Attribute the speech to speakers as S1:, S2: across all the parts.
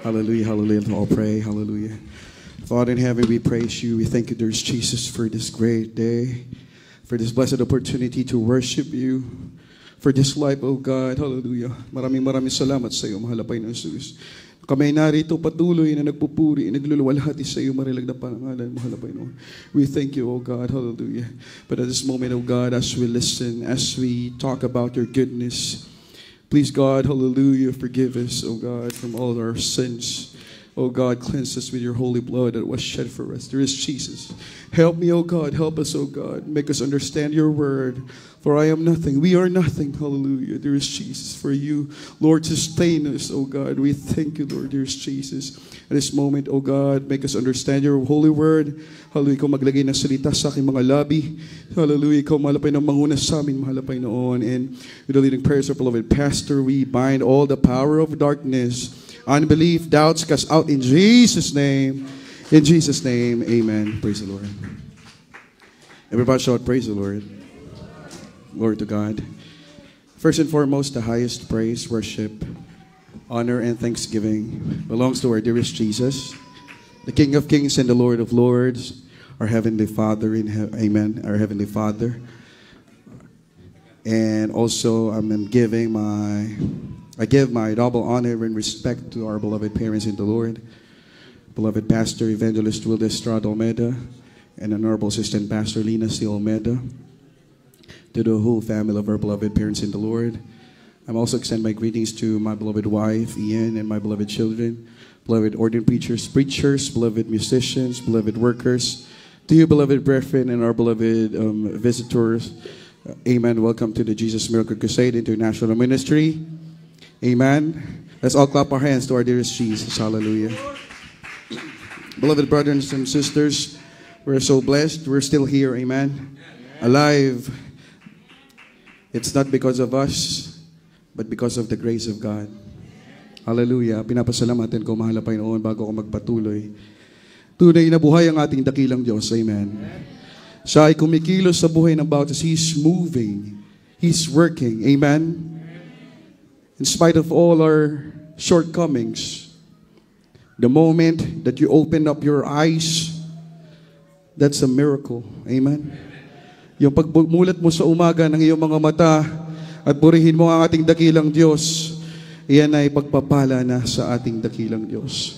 S1: Hallelujah, hallelujah. I'll pray. Hallelujah. Father in heaven, we praise you. We thank you, dear Jesus, for this great day, for this blessed opportunity to worship you, for this life, oh God. Hallelujah. Maraming salamat sa iyo, mahal na Panginoon Jesus. Kami narito patuloy na nagpupuri, nagluluwalhati sa iyo, marilag na pangalan, mahal na Panginoon. We thank you, oh God. Hallelujah. But at this moment, oh God, as we listen, as we talk about your goodness, please, God, hallelujah, forgive us, oh God, from all our sins. Oh God, cleanse us with your holy blood that was shed for us. There is Jesus. Help me, oh God, help us, oh God. Make us understand your word. For I am nothing. We are nothing. Hallelujah. There is Jesus. For you, Lord, sustain us, oh God. We thank you, Lord. There is Jesus. At this moment, oh God, make us understand your holy word. Hallelujah. Ikaw maglagay ng salita sa aking mga labi. Hallelujah. Ikaw malapay ng manguna sa amin, malapay noon. And with the leading prayers of beloved pastor, we bind all the power of darkness, unbelief, doubts, cast out in Jesus' name. In Jesus' name, amen. Praise the Lord. Everybody shout, praise the Lord. Glory to God. First and foremost, the highest praise, worship, honor, and thanksgiving belongs to our dearest Jesus, the King of Kings and the Lord of Lords, our Heavenly Father in amen, our Heavenly Father. And also, I give my double honor and respect to our beloved parents in the Lord, beloved Pastor Evangelist Wilde Estrada Olmeda, and Honorable Assistant Pastor Lina C. Olmeda, to the whole family of our beloved parents in the Lord. I'm also extend my greetings to my beloved wife, Ian, and my beloved children, beloved ordained preachers, beloved musicians, beloved workers, to you, beloved brethren, and our beloved visitors. Amen. Welcome to the Jesus Miracle Crusade International Ministry. Amen. Let's all clap our hands to our dearest Jesus. Hallelujah. Beloved brothers and sisters, we're so blessed. We're still here. Amen. Alive. It's not because of us, but because of the grace of God. Hallelujah. Pinapasalamatan ko, mahal na Panginoon, bago ako magpatuloy. Tunay na buhay ang ating dakilang Diyos. Amen. Siya ay kumikilos sa buhay ng bawat isa. He's moving. He's working. Amen. In spite of all our shortcomings, the moment that you open up your eyes, that's a miracle. Amen. Yung pagmulat mo sa umaga ng iyong mga mata at purihin mo ang ating dakilang Diyos, iyan ay pagpapala na sa ating dakilang Diyos.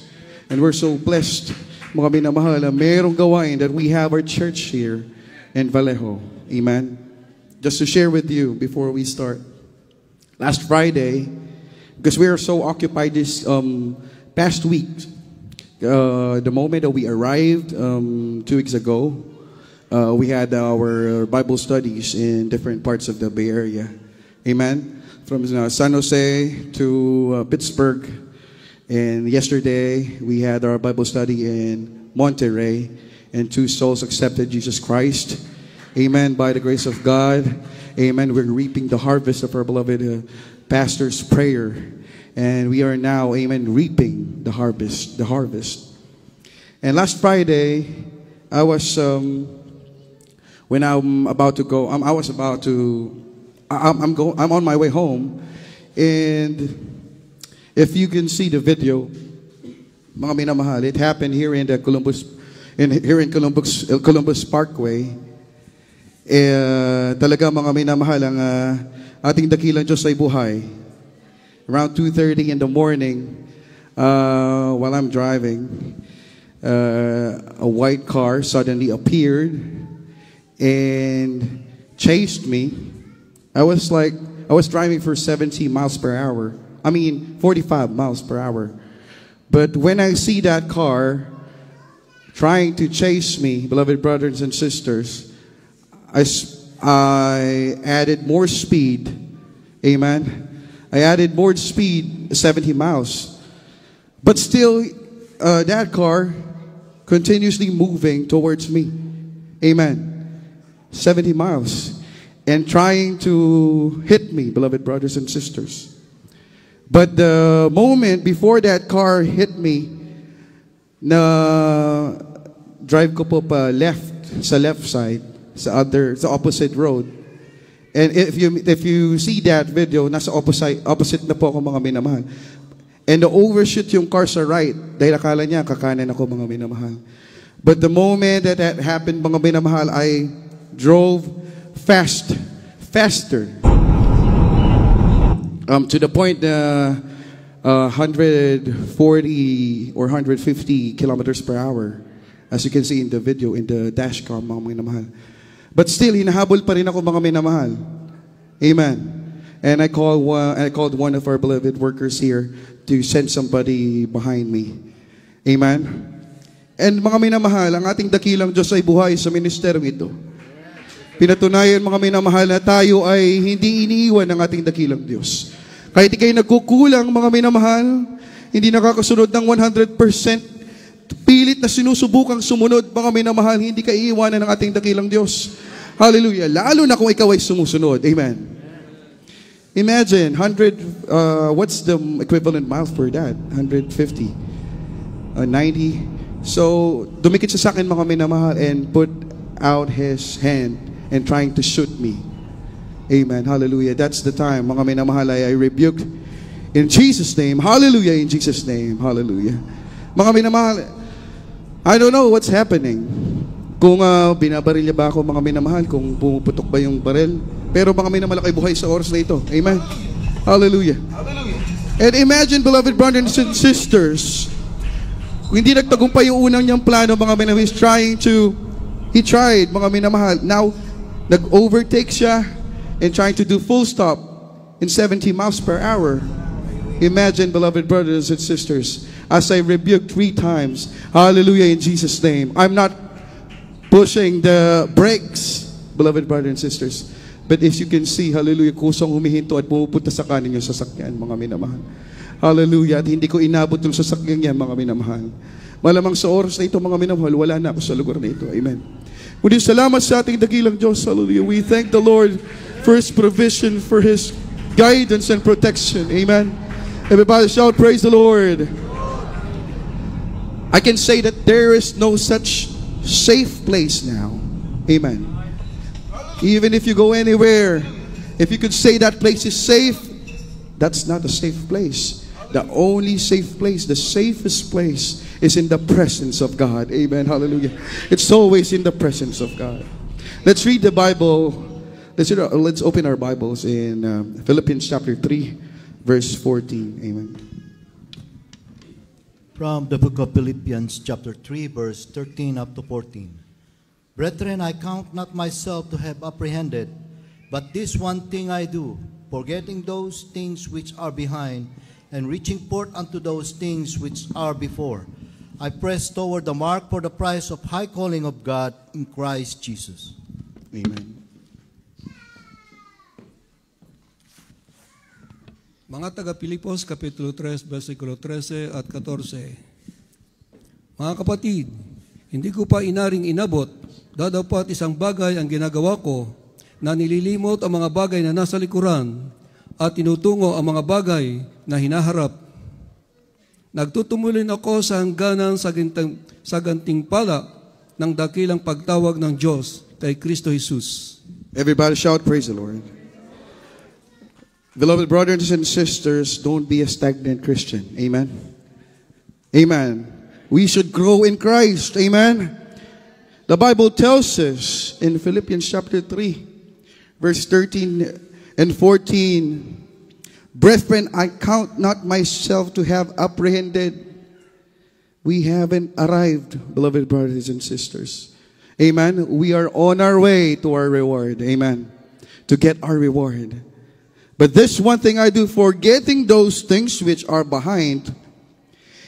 S1: And we're so blessed, mga minamahal, na mayroong gawain that we have our church here in Vallejo. Amen. Just to share with you before we start. Last Friday, because we are so occupied this past week, the moment that we arrived 2 weeks ago, we had our Bible studies in different parts of the Bay Area. Amen. From San Jose to Pittsburgh. And yesterday, we had our Bible study in Monterrey. And 2 souls accepted Jesus Christ. Amen. By the grace of God. Amen. We're reaping the harvest of our beloved pastor's prayer. And we are now, amen, reaping the harvest. And last Friday, I was... when I'm about to go, I'm on my way home, and if you can see the video, mga minamahal, it happened here in the Columbus Parkway. Talaga mga minamahal, ang ating dakilang Diyos ay buhay. Around 2:30 in the morning, while I'm driving, a white car suddenly appeared and chased me. I was driving for 70 miles per hour. 45 miles per hour. But when I see that car trying to chase me, beloved brothers and sisters, I added more speed. Amen. I added more speed, 70 miles. But still, that car continuously moving towards me. Amen. 70 miles, and trying to hit me, beloved brothers and sisters. But the moment before that car hit me, na drive ko po pa sa left side, sa opposite road. And if you see that video, nasa opposite na po ako, mga minamahal. And overshoot yung car sa right. Dahil akala niya, kakanan ako, mga minamahal. But the moment that happened, mga minamahal, I drove faster. To the point na 140 or 150 kilometers per hour. As you can see in the video, in the dashcam, mga minamahal. But still, hinahabol pa rin ako, mga minamahal. Amen. And I called one of our beloved workers here to send somebody behind me. Amen. And mga minamahal, ang ating dakilang Diyos ay buhay sa ministeryong ito. Pinatunayan, mga minamahal, na tayo ay hindi iniiwan ng ating dakilang Diyos. Kahit ikay nagkukulang, mga minamahal, hindi nakakasunod ng 100%, pilit na sinusubukang sumunod, mga minamahal, hindi ka iiwanan ng ating dakilang Diyos. Hallelujah. Lalo na kung ikaw ay sumusunod. Amen. Imagine, 100, what's the equivalent mile for that? 150, 90. So, dumikit siya sa akin, mga minamahal, and put out his hand and trying to shoot me. Amen. Hallelujah. That's the time, mga minamahal, I rebuked in Jesus' name. Hallelujah. In Jesus' name. Hallelujah. Mga minamahal, I don't know what's happening. Kung binabarilya ba ako, mga minamahal, kung pumuputok ba yung baril. Pero mga minamahal, ay buhay sa oras na ito. Amen. Hallelujah. Hallelujah. And imagine, beloved brothers and sisters, hindi nagtagumpay yung unang niyang plano, mga minamahal. He tried, mga minamahal. Now, nag-overtake siya and trying to do full stop in 70 miles per hour. Imagine, beloved brothers and sisters, as I rebuked 3 times, hallelujah, in Jesus' name. I'm not pushing the brakes, beloved brothers and sisters. But as you can see, hallelujah, kusang humihinto at pumupunta sa kanin yung sasakyan, mga minamahal. Hallelujah, at hindi ko inabot yung sasakyan yan, mga minamahal. Malamang sa oras na ito, mga minamahal, wala na ako sa lugar na ito. Amen. Kundi salamat sa ating dakilang Diyos. Hallelujah. We thank the Lord for His provision, for His guidance and protection. Amen. Everybody shout, praise the Lord. I can say that there is no such safe place now. Amen. Even if you go anywhere, if you could say that place is safe, that's not a safe place. The only safe place, the safest place, is in the presence of God. Amen. Hallelujah. It's always in the presence of God. Let's read the Bible. Let's open our Bibles in Philippians chapter 3, verse 14. Amen.
S2: From the book of Philippians chapter 3, verse 13 up to 14. Brethren, I count not myself to have apprehended, but this one thing I do, forgetting those things which are behind, and reaching forth unto those things which are before. I press toward the mark for the prize of high calling of God in Christ Jesus.
S1: Amen.
S3: Mga taga-Pilipos, Kapitulo 3, versikulo 13 at 14. Mga kapatid, hindi ko pa inaring inabot, dadapat isang bagay ang ginagawa ko, na nililimot ang mga bagay na nasa likuran, at tinutungo ang mga bagay na hinaharap. Nagtutumulin ako sa hangganan sa gantimpala ng dakilang pagtawag ng Diyos kay Kristo Jesus.
S1: Everybody shout, praise the Lord. Beloved brothers and sisters, don't be a stagnant Christian. Amen. Amen. We should grow in Christ. Amen. The Bible tells us in Philippians chapter 3, verse 13 and 14, brethren, I count not myself to have apprehended. We haven't arrived, beloved brothers and sisters. Amen. We are on our way to our reward. Amen. To get our reward. But this one thing I do, forgetting those things which are behind,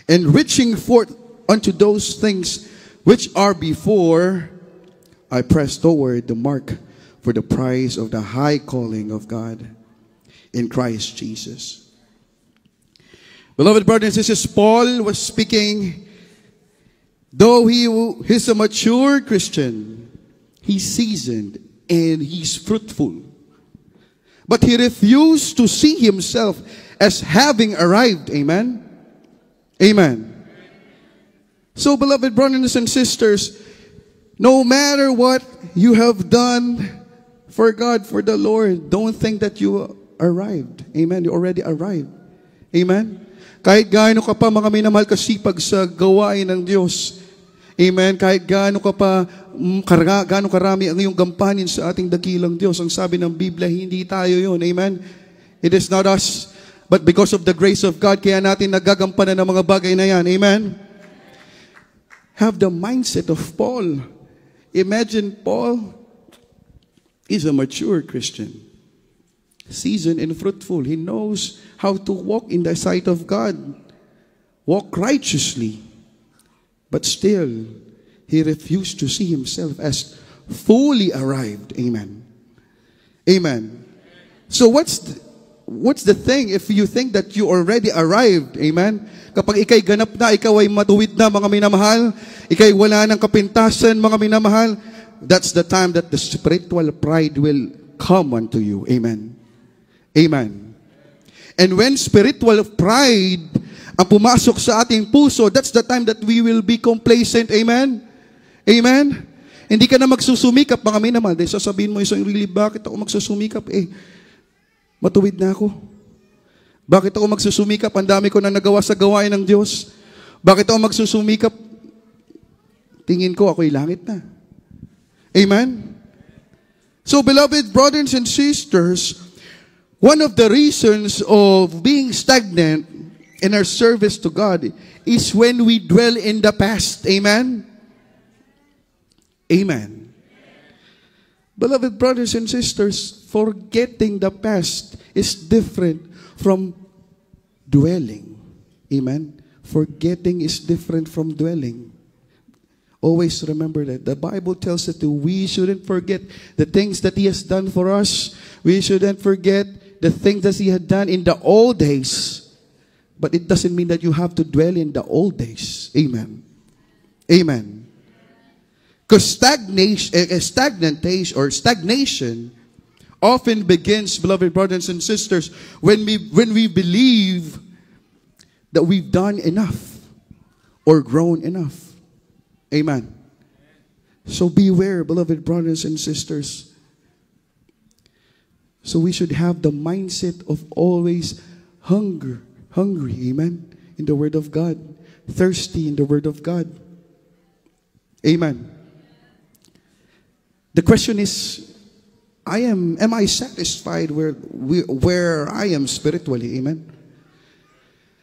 S1: and reaching forth unto those things which are before, I press toward the mark for the prize of the high calling of God in Christ Jesus. Beloved brothers and sisters, Paul was speaking. Though he's a mature Christian, he's seasoned and he's fruitful. But he refused to see himself as having arrived. Amen? Amen. So, beloved brothers and sisters, no matter what you have done for God, for the Lord, don't think that you arrived. Amen? You already arrived. Amen? Kahit gaano ka pa, mga minamahal, kasipag sa gawain ng Diyos. Amen. Kahit gaano ka pa, gaano karami ang iyong gampanin sa ating dakilang Diyos. Ang sabi ng Biblia, hindi tayo yun. Amen. It is not us, but because of the grace of God, kaya natin nagagampanan ng mga bagay na yan. Amen. Have the mindset of Paul. Imagine Paul is a mature Christian. Seasoned and fruitful. He knows how to walk in the sight of God. Walk righteously. But still, he refused to see himself as fully arrived. Amen. Amen. So what's the thing if you think that you already arrived? Amen. Kapag ikay ganap na, ikaw ay matuwid na, mga minamahal, ikay wala ng kapintasan, mga minamahal, that's the time that the spiritual pride will come unto you. Amen. Amen. And when spiritual pride ang pumasok sa ating puso, that's the time that we will be complacent. Amen? Amen? Hindi ka na magsusumikap, mga minamahal. Dahil sasabihin mo isang really, bakit ako magsusumikap? Matuwid na ako. Bakit ako magsusumikap? Ang dami ko na nagawa sa gawain ng Diyos. Bakit ako magsusumikap? Tingin ko, ako'y langit na. Amen? So, beloved brothers and sisters, one of the reasons of being stagnant in our service to God is when we dwell in the past. Amen? Amen. Beloved brothers and sisters, forgetting the past is different from dwelling. Amen? Forgetting is different from dwelling. Always remember that. The Bible tells us that we shouldn't forget the things that He has done for us. We shouldn't forget the things that He had done in the old days. But it doesn't mean that you have to dwell in the old days. Amen. Amen. Because stagnation often begins, beloved brothers and sisters, when we believe that we've done enough or grown enough. Amen. So beware, beloved brothers and sisters. So we should have the mindset of always hungry, amen, in the Word of God. Thirsty in the Word of God. Amen. The question is, am I satisfied where I am spiritually? Amen.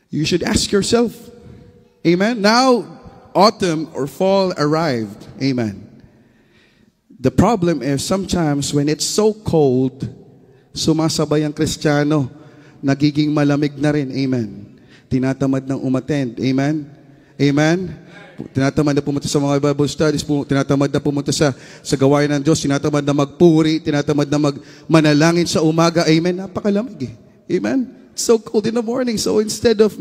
S1: You should ask yourself. Amen. Now, autumn or fall arrived. Amen. The problem is sometimes when it's so cold, sumasabay ang Kristiyano, nagiging malamig na rin. Amen. Tinatamad ng umattend. Amen. Amen. Tinatamad na pumunta sa mga Bible studies, tinatamad na pumunta sa gawain ng Diyos, tinatamad na magpuri, tinatamad na manalangin sa umaga. Amen. Napakalamig eh. Amen. It's so cold in the morning. So instead of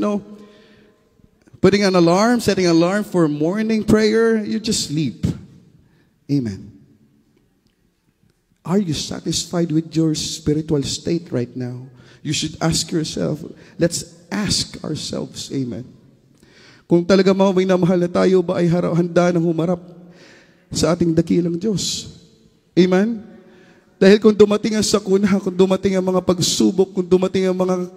S1: putting an alarm, setting an alarm for morning prayer, you just sleep. Amen. Are you satisfied with your spiritual state right now? You should ask yourself. Let's ask ourselves. Amen. Kung talaga may namahal na tayo ba ay handa na humarap sa ating dakilang Diyos. Amen? Dahil kung dumating ang sakuna, kung dumating ang mga pagsubok, kung dumating ang mga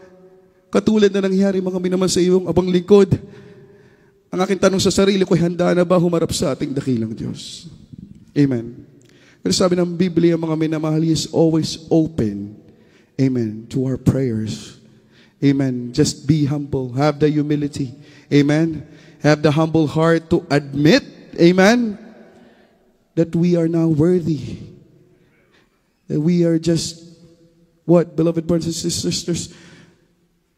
S1: katulad na nangyari mga minamahal sa iyong abang lingkod, ang aking tanong sa sarili ko, handa na ba humarap sa ating dakilang Diyos? Amen. Pero sabi ng Biblia, mga minamahal, He is always open. Amen. To our prayers. Amen. Just be humble. Have the humility. Amen. Have the humble heart to admit, amen, that we are now worthy. That we are just, what, beloved brothers and sisters,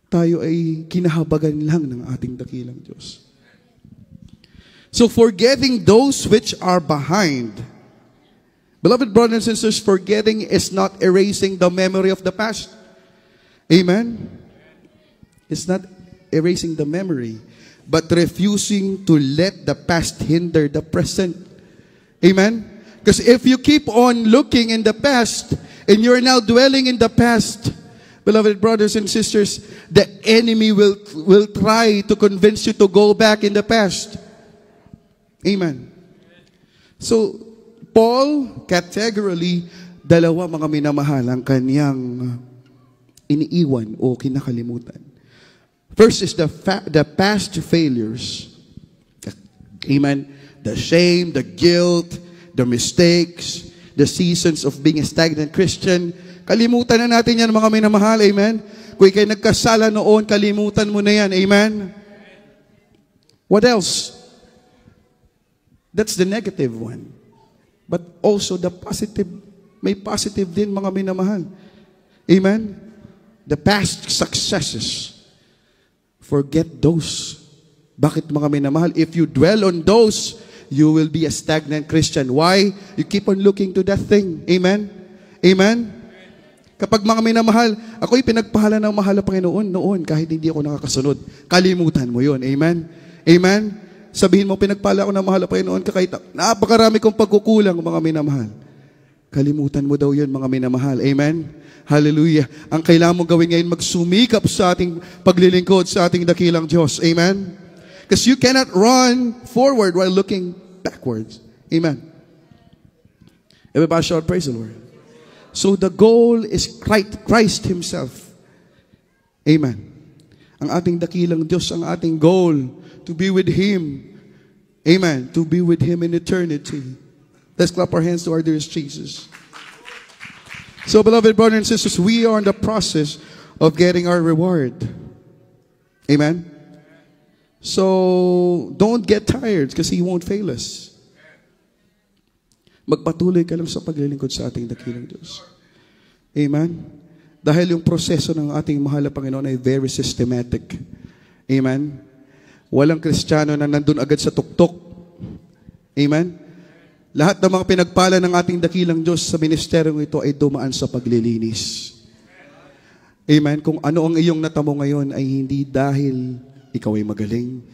S1: tayo ay kinahabagan lang ng ating dakilang Diyos. So forgetting those which are behind. Beloved brothers and sisters, forgetting is not erasing the memory of the past. Amen? It's not erasing the memory, but refusing to let the past hinder the present. Amen? Because if you keep on looking in the past, and you're now dwelling in the past, beloved brothers and sisters, the enemy will try to convince you to go back in the past. Amen. So, Paul, categorically, dalawa mga minamahal ang kanyang iniiwan o kinakalimutan. First is the past failures. Amen. The shame, the guilt, the mistakes, the seasons of being a stagnant Christian. Kalimutan na natin yan, mga minamahal. Amen. Kung ikay nagkasala noon, kalimutan mo na yan. Amen. What else? That's the negative one. But also the positive, may positive din, mga minamahal. Amen? The past successes. Forget those. Bakit, mga minamahal? If you dwell on those, you will be a stagnant Christian. Why? You keep on looking to that thing. Amen? Amen? Kapag, mga minamahal, ako'y pinagpahala ng mahal na Panginoon noon kahit hindi ako nakakasunod. Kalimutan mo yun. Amen? Amen? Sabihin mo, pinagpala ako ng mahal na Panginoon kahit napakarami kong pagkukulang, mga minamahal. Kalimutan mo daw yun, mga minamahal. Amen? Hallelujah. Ang kailangan mo gawin ngayon, magsumikap sa ating paglilingkod sa ating dakilang Diyos. Amen? Because you cannot run forward while looking backwards. Amen? Everybody shout, praise the Lord. So the goal is Christ Himself. Amen. Ang ating dakilang Diyos, ang ating goal, to be with Him. Amen. To be with Him in eternity. Let's clap our hands to our dearest Jesus. So, beloved brothers and sisters, we are in the process of getting our reward. Amen? So, don't get tired because He won't fail us. Magpatuloy ka lang sa paglilingkod sa ating dakilang Diyos. Amen? Dahil yung proseso ng ating mahal na Panginoon ay very systematic. Amen? Walang Kristiyano na nandun agad sa tuktok. Amen? Lahat ng mga pinagpala ng ating dakilang Diyos sa ministeryong ito ay dumaan sa paglilinis. Amen? Kung ano ang iyong natamo ngayon ay hindi dahil ikaw ay magaling,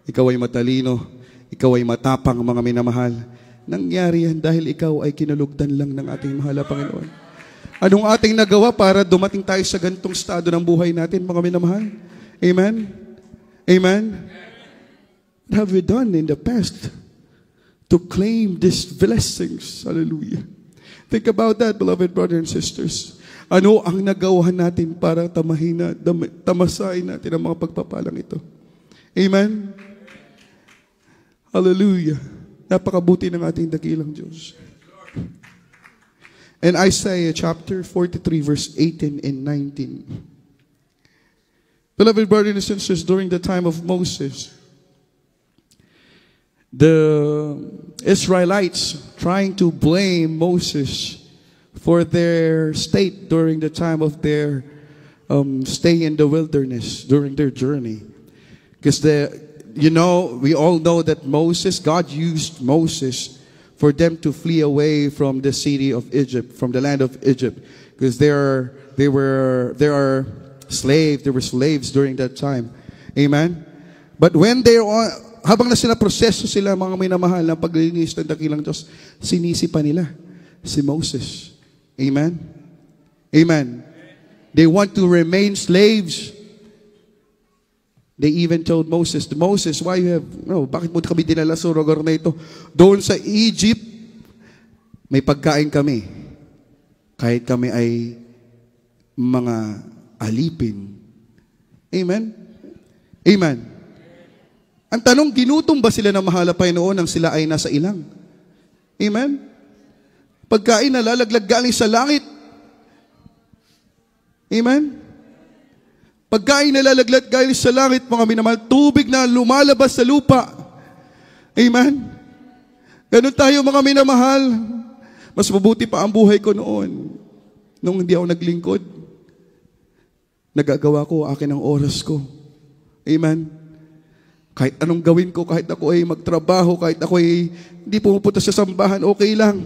S1: ikaw ay matalino, ikaw ay matapang, mga minamahal. Nangyari yan dahil ikaw ay kinulugdan lang ng ating mahal na Panginoon. Anong ating nagawa para dumating tayo sa ganitong estado ng buhay natin, mga minamahal? Amen? Amen? What have we done in the past to claim these blessings? Hallelujah. Think about that, beloved brothers and sisters. Ano ang nagawahan natin para tamasain natin ang mga pagpapalang ito? Amen? Hallelujah. Napakabuti ng ating dakilang Diyos. And Isaiah chapter 43 verse 18 and 19. Beloved brothers and sisters, during the time of Moses, the Israelites trying to blame Moses for their state during the time of their stay in the wilderness, during their journey. Because we all know that God used Moses for them to flee away from the city of Egypt, from the land of Egypt. Because they were slaves during that time. Amen? But when habang na sila proseso sila, mga minamahal, ng paglilinis ng dakilang Diyos, sinisipa nila si Moses. Amen? Amen. They want to remain slaves. They even told Moses, why bakit mo kami dinala sa lugar na ito? Doon sa Egypt, may pagkain kami. Kahit kami ay mga alipin. Amen? Amen. Ang tanong, ginutom ba sila ng mahal na Panginoon nang sila ay nasa ilang? Amen? Pagkain na lalaglag galing sa langit. Amen? Pagkain na lalaglag galing sa langit, mga minamahal, tubig na lumalabas sa lupa. Amen? Ganun tayo, mga minamahal. Mas mabuti pa ang buhay ko noon. Nung hindi ako naglingkod, nagagawa ko akin ang oras ko. Amen? Kahit anong gawin ko, kahit ako ay magtrabaho, kahit ako ay hindi pumupunta sa sambahan, okay lang.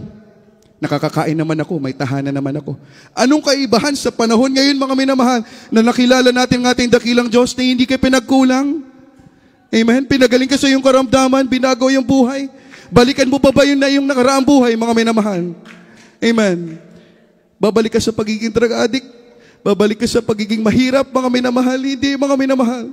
S1: Nakakakain naman ako, may tahanan naman ako. Anong kaibahan sa panahon ngayon, mga minamahal, na nakilala natin ng ating dakilang Diyos na hindi kayo pinagkulang? Amen? Pinagaling ka sa iyong karamdaman, binago yung buhay. Balikan mo pa ba yun na yung nakaraang buhay, mga minamahal? Amen? Babalik ka sa pagiging drug addict? Babalik ka sa pagiging mahirap, mga minamahal? Hindi, mga minamahal.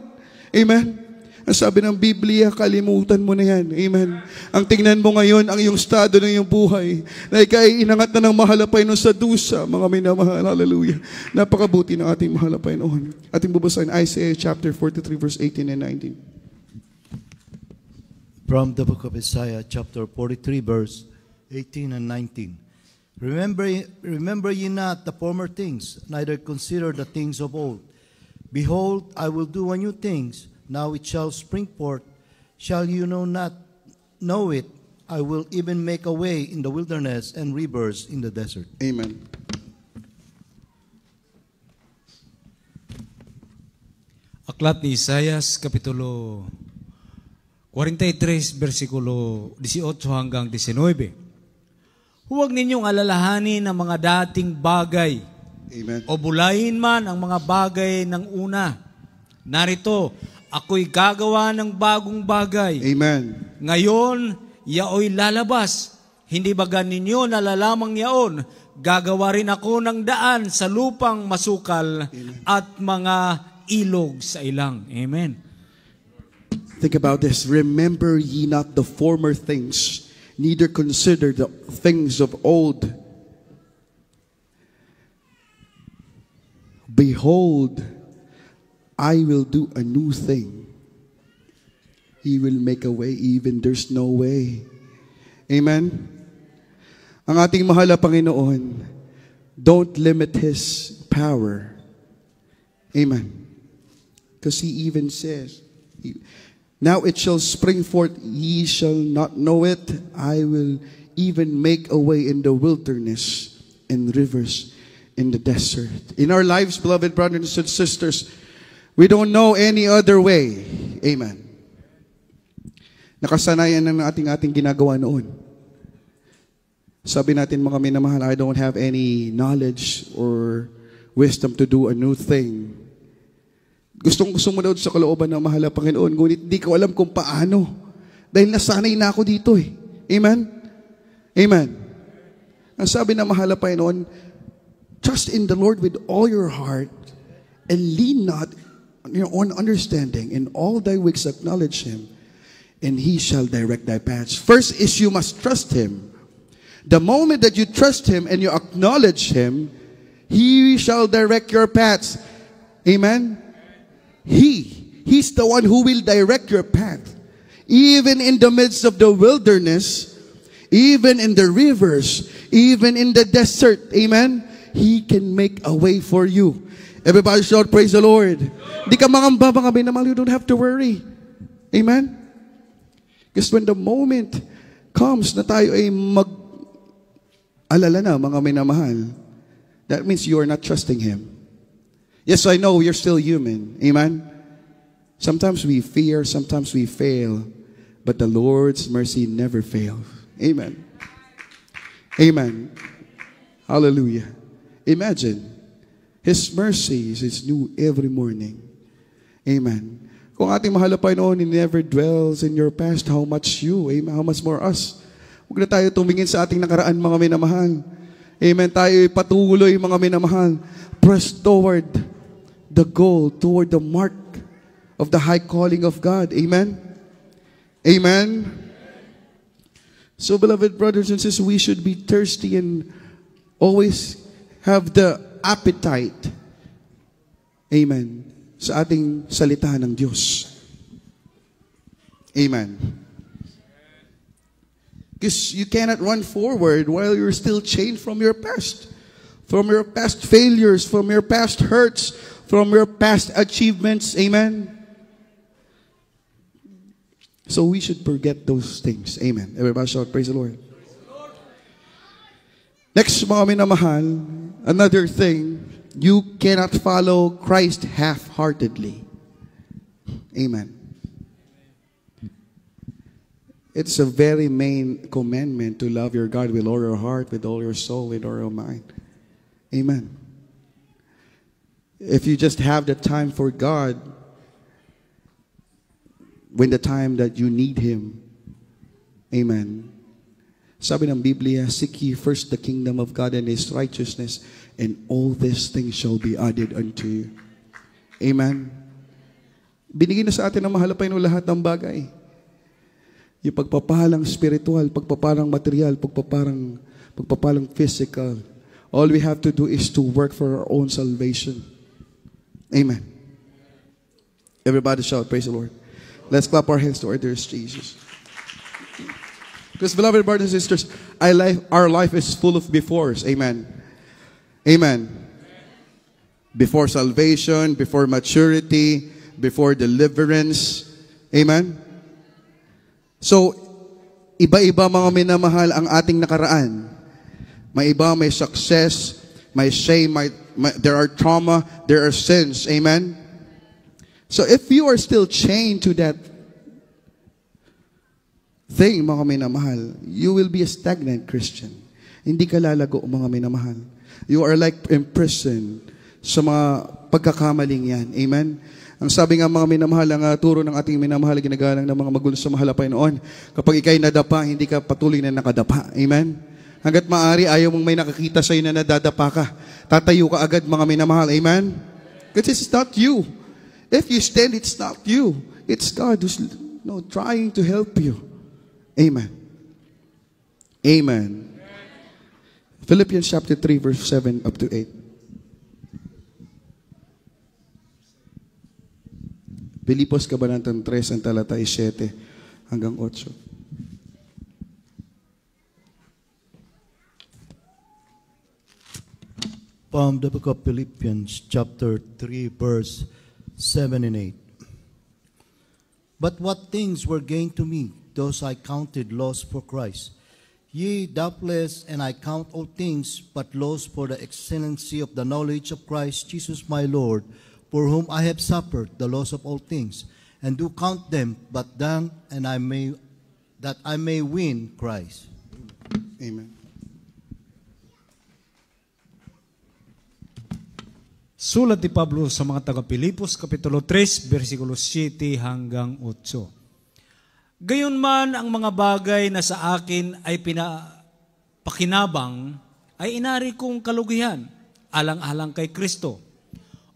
S1: Amen? Ang sabi ng Biblia, kalimutan mo na yan. Amen. Ang tingnan mo ngayon, ang iyong estado ng iyong buhay, na ikay inangat na ng mahalapay noon sa dusa, mga minamahal. Hallelujah. Napakabuti ng ating mahalapay noon. Ating bubasahin Isaiah chapter 43, verse 18 and 19.
S2: From the book of Isaiah, chapter 43, verse 18 and 19. Remember ye not the former things, neither consider the things of old. Behold, I will do a new things. Now it shall spring forth. Shall you not know it? I will even make a way in the wilderness and rivers in the desert.
S1: Amen.
S4: Aklat ni Isaias, Kapitulo 43, versikulo 18 hanggang 19. Huwag ninyong alalahanin ang mga dating bagay.
S1: Amen.
S4: O bulayin man ang mga bagay ng una. Narito, ako'y gagawa ng bagong bagay.
S1: Amen.
S4: Ngayon, yao'y lalabas. Hindi ba ganinyo nalalamang yaon? Gagawa rin ako ng daan sa lupang masukal. Amen. At mga ilog sa ilang. Amen.
S1: Think about this. Remember ye not the former things, neither consider the things of old. Behold, I will do a new thing. He will make a way even there's no way. Amen? Ang ating mahal na Panginoon, don't limit His power. Amen. Because He even says, now it shall spring forth, ye shall not know it. I will even make a way in the wilderness and rivers in the desert. In our lives, beloved brothers and sisters, we don't know any other way. Amen. Nakasanayan ng ating ginagawa noon. Sabi natin mga minamahal, I don't have any knowledge or wisdom to do a new thing. Gustong mo daw sa kalooban ng mahal na Panginoon, ngunit di ko alam kung paano. Dahil nasanay na ako dito eh. Amen? Amen. Ang sabi ng mahal na Panginoon, trust in the Lord with all your heart and lean not on your own understanding. In all thy ways acknowledge Him, and He shall direct thy paths. First is you must trust Him. The moment that you trust Him and you acknowledge Him, He shall direct your paths. Amen? He's the one who will direct your path. Even in the midst of the wilderness, even in the rivers, even in the desert. Amen? He can make a way for you. Everybody shout, praise the Lord. Di ka mangamba, mga minamahal, you don't have to worry. Amen? Because when the moment comes na tayo ay mag-alala na, mga minamahal, that means you are not trusting Him. Yes, I know you're still human. Amen? Sometimes we fear, sometimes we fail, but the Lord's mercy never fails. Amen. Amen. Hallelujah. Imagine, His mercies is new every morning. Amen. Kung ating mahal na Panginoon, He never dwells in your past, how much you, amen, how much more us. Huwag na tayo tumingin sa ating nakaraan, mga minamahal. Amen. Tayo patuloy, mga minamahal. Press toward the goal, toward the mark of the high calling of God. Amen? Amen? So, beloved brothers and sisters, we should be thirsty and always have the appetite. Amen. Sa ating salita ng Diyos. Amen. Because you cannot run forward while you're still chained from your past failures, from your past hurts, from your past achievements. Amen. So we should forget those things. Amen. Everybody shout, praise the Lord. Next, mga minamahal, another thing, you cannot follow Christ half-heartedly. Amen. It's a very main commandment to love your God with all your heart, with all your soul, with all your mind. Amen. If you just have the time for God, when the time that you need Him, amen. Sabi ng Biblia, seek ye first the kingdom of God and His righteousness, and all these things shall be added unto you. Amen. Binigay na sa atin ng mahal na Panginoon lahat ng bagay. Yung pagpapalang spiritual, pagpapalang material, pagpapalang physical. All we have to do is to work for our own salvation. Amen. Everybody shout, praise the Lord. Let's clap our hands to our dearest Jesus. Because, beloved brothers and sisters, our life is full of befores. Amen. Amen. Before salvation, before maturity, before deliverance. Amen. So, iba-iba mga minamahal ang ating nakaraan. May iba, may success, may shame, there are trauma, there are sins. Amen. So if you are still chained to that thing, mga minamahal, you will be a stagnant Christian. Hindi ka lalago, mga minamahal. You are like imprisoned sa mga pagkakamaling yan. Amen. Ang sabi nga mga minamahal, ang turo ng ating minamahal, ginagalang ng mga magulo sa mahal na Panginoon, kapag ikay nadapa, hindi ka patuloy na nakadapa. Amen. Hanggat maaari, ayaw mong may nakakita sa'yo na nadadapa ka. Tatayo ka agad, mga minamahal. Amen? Because it's not you. If you stand, it's not you. It's God who's trying to help you. Amen. Amen. Philippians chapter 3, verse 7 up to 8. Pilipos Kabanatang 3, ang talatay 7 hanggang 8.
S2: From the book of Philippians, chapter 3, verse 7 and 8. But what things were gained to me, those I counted loss for Christ. Yea, doubtless, and I count all things but loss for the excellency of the knowledge of Christ Jesus my Lord, for whom I have suffered the loss of all things, and do count them but dung, and that I may win Christ.
S1: Amen.
S4: Sulat ni Pablo sa mga taga-Pilipos, Kapitulo 3, versikulo 7 hanggang 8. Gayon man ang mga bagay na sa akin ay pakinabang, ay inari kong kalugihan, alang-alang kay Kristo.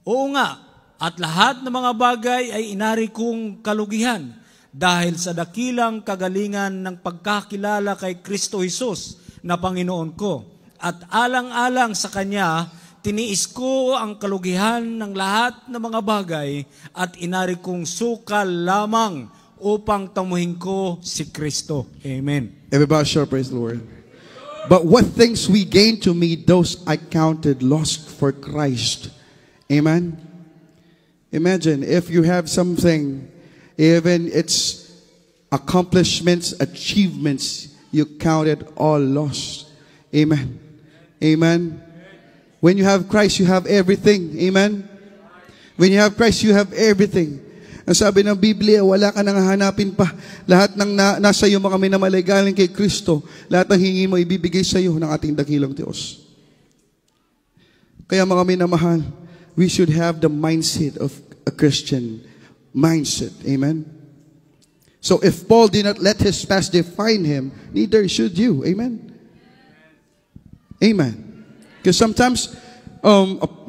S4: Oo nga, at lahat ng mga bagay ay inari kong kalugihan, dahil sa dakilang kagalingan ng pagkakilala kay Kristo Jesus na Panginoon ko, at alang-alang sa Kanya, tiniis ko ang kalugihan ng lahat ng mga bagay at inari kong sukal lamang upang tamuhin ko si Kristo. Amen.
S1: Everybody shout, praise the Lord. But what things we gained to me, those I counted lost for Christ. Amen. Imagine if you have something, even its accomplishments, achievements, you counted all lost. Amen. Amen. When you have Christ, you have everything. Amen? When you have Christ, you have everything. Ang sabi ng Biblia, wala ka nang hahanapin pa. Lahat ng nasa iyo, mga minamahal, galing kay Kristo. Lahat ng hingi mo, ibibigay sa iyo ng ating dakilang Diyos. Kaya mga minamahal, we should have the mindset of a Christian mindset. Amen? So if Paul did not let his past define him, neither should you. Amen? Amen. Because sometimes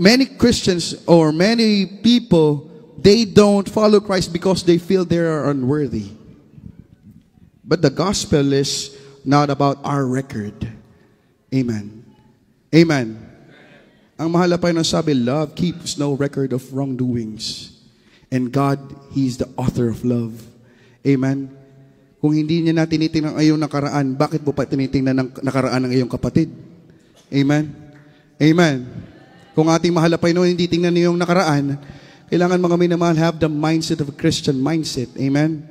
S1: many Christians or many people, they don't follow Christ because they feel they are unworthy. But the gospel is not about our record. Amen. Amen. Ang mahal na Panginoon sabi, love keeps no record of wrongdoings. And God, He is the author of love. Amen. Kung hindi niya na tinitingnan ang iyong nakaraan, bakit mo pa tinitingnan ang nakaraan ng iyong kapatid? Amen. Amen. Kung ating mahal na Panginoon, hindi tingnan niyo yung nakaraan, kailangan mga minamahal have the mindset of a Christian mindset. Amen?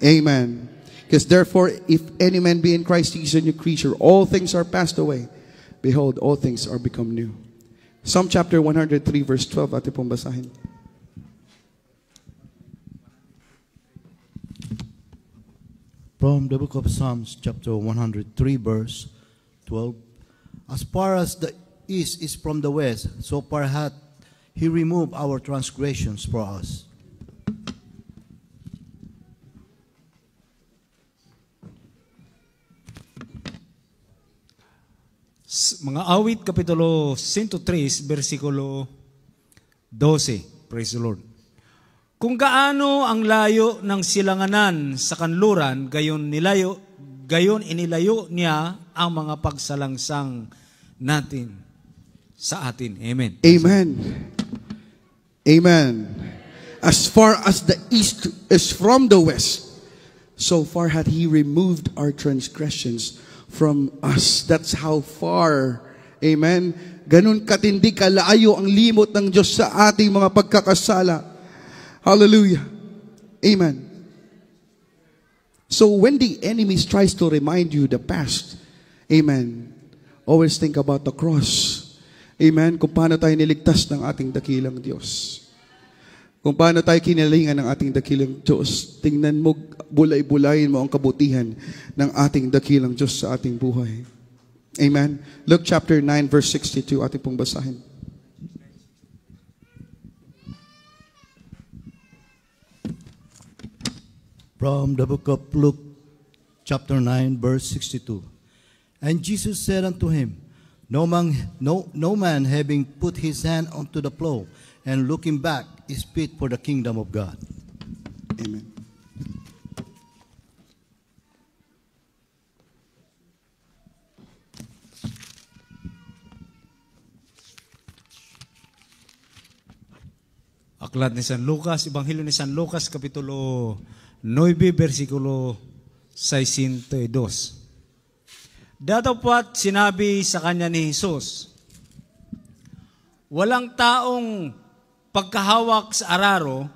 S1: Amen. Because therefore, if any man be in Christ, he is a new creature. All things are passed away. Behold, all things are become new. Psalm chapter 103 verse 12, ating pong basahin.
S2: From the book of Psalms chapter 103 verse 12. As far as the east is from the west, so far hath He removed our transgressions for us.
S4: Mga awit, Kapitulo 103, versikulo 12. Praise the Lord. Kung gaano ang layo ng silanganan sa kanluran, gayon inilayo niya ang mga pagsalangsang natin sa atin. Amen.
S1: Amen. Amen. As far as the east is from the west, so far hath He removed our transgressions from us. That's how far. Amen. Ganun katindi kalayo ang limot ng Diyos sa ating mga pagkakasala. Hallelujah. Amen. So when the enemy tries to remind you the past, amen, always think about the cross. Amen. Kung paano tayo niligtas ng ating dakilang Diyos. Kung paano tayo kinalingan ng ating dakilang Diyos. Tingnan mo, bulay-bulayin mo ang kabutihan ng ating dakilang Diyos sa ating buhay. Amen. Luke chapter 9 verse 62, ating pong basahin.
S2: From the book of Luke, chapter 9, verse 62. And Jesus said unto him, No man having put his hand unto the plow and looking back is fit for the kingdom of God.
S1: Amen.
S4: Aklat ni San Lucas, Ebanghelyo ni San Lucas, Kapitulo 9, versikulo 62. Datapwat sinabi sa kanya ni Jesus, walang taong pagkahawak sa araro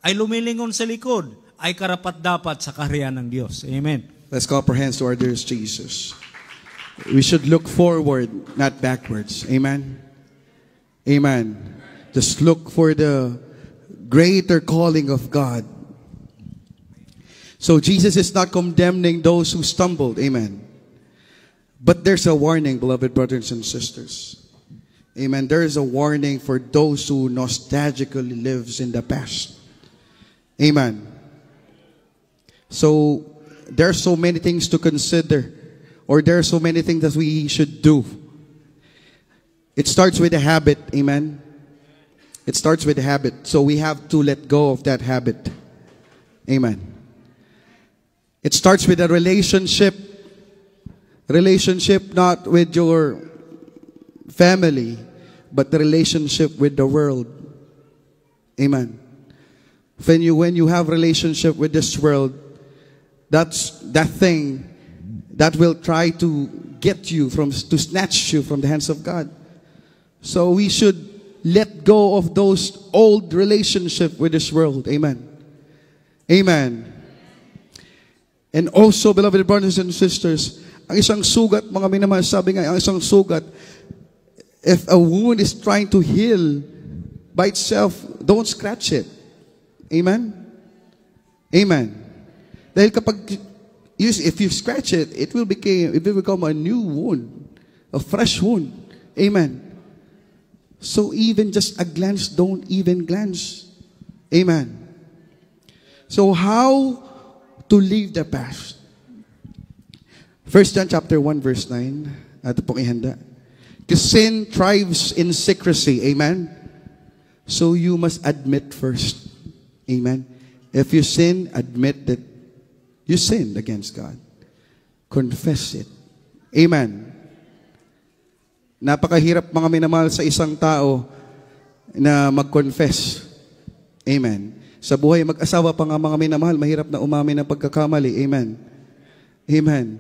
S4: ay lumilingon sa likod, ay karapat-dapat sa kaharian ng Diyos. Amen.
S1: Let's clap our hands to our dearest Jesus. We should look forward, not backwards. Amen. Amen. Just look for the greater calling of God. So Jesus is not condemning those who stumbled. Amen. But there's a warning, beloved brothers and sisters. Amen. There is a warning for those who nostalgically lives in the past. Amen. So there are so many things to consider, or there are so many things that we should do. It starts with a habit. Amen. It starts with a habit. So we have to let go of that habit. Amen. It starts with a relationship. Relationship not with your family, but the relationship with the world. Amen. When you have relationship with this world, that's that thing that will try to get you to snatch you from the hands of God. So we should let go of those old relationship with this world. Amen. Amen. And also, beloved brothers and sisters, ang isang sugat, mga minamahal, sabi nga, ang isang sugat, if a wound is trying to heal by itself, don't scratch it. Amen? Amen. Dahil kapag, if you scratch it, it will become a new wound, a fresh wound. Amen. So even just a glance, don't even glance. Amen. So how to leave the past? 1 John chapter 1 verse 9. Ato pong ihanda. Because sin thrives in secrecy. Amen? So you must admit first. Amen? If you sin, admit that you sinned against God. Confess it. Amen? Napakahirap, mga minamahal, sa isang tao na mag-confess. Amen? Sa buhay mag-asawa pa nga, mga minamahal, mahirap na umamin ng pagkakamali. Amen? Amen?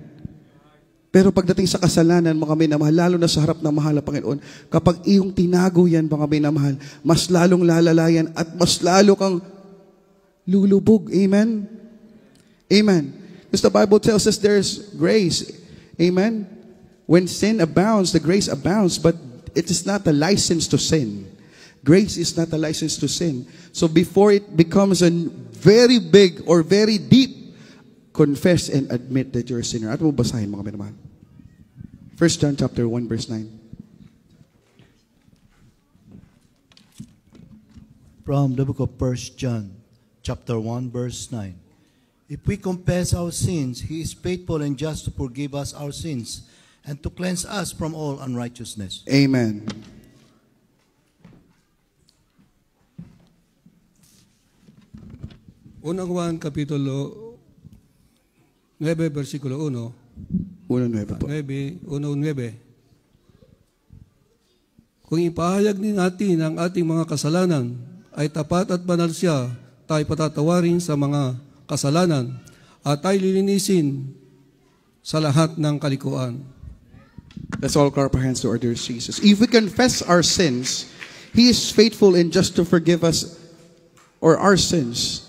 S1: Pero pagdating sa kasalanan, mga minamahal, lalo na sa harap ng mahal na Panginoon, kapag iyong tinago yan, mga minamahal, mas lalong lalalayan at mas lalo kang lulubog. Amen? Amen. Because the Bible tells us there's grace. Amen? When sin abounds, the grace abounds, but it is not a license to sin. Grace is not a license to sin. So before it becomes a very big or very deep, confess and admit that you're a sinner. At mo basahin, mga minamahal. 1 John chapter 1 verse 9.
S2: From the book of 1 John chapter 1 verse 9. If we confess our sins, He is faithful and just to forgive us our sins and to cleanse us from all unrighteousness.
S1: Amen.
S3: Unang Juan, Kapitulo 9, versikulo 1.
S1: 1:9 po.
S3: 1:9. Kung ipahayag din natin ang ating mga kasalanan, ay tapat at banal siya, tayo patatawarin sa mga kasalanan, at tayo lilinisin sa lahat ng kalikuan.
S1: Let's all clap our hands to our dear Jesus. If we confess our sins, He is faithful and just to forgive us or our sins.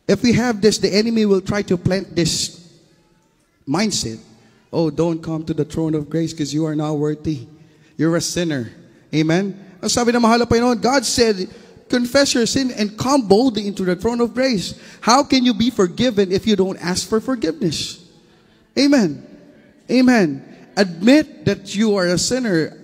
S1: If we have this, the enemy will try to plant this mindset. Oh, don't come to the throne of grace because you are not worthy. You're a sinner. Amen? Ang sabi ng mahal na Panginoon, God said, confess your sin and come boldly into the throne of grace. How can you be forgiven if you don't ask for forgiveness? Amen. Amen. Admit that you are a sinner.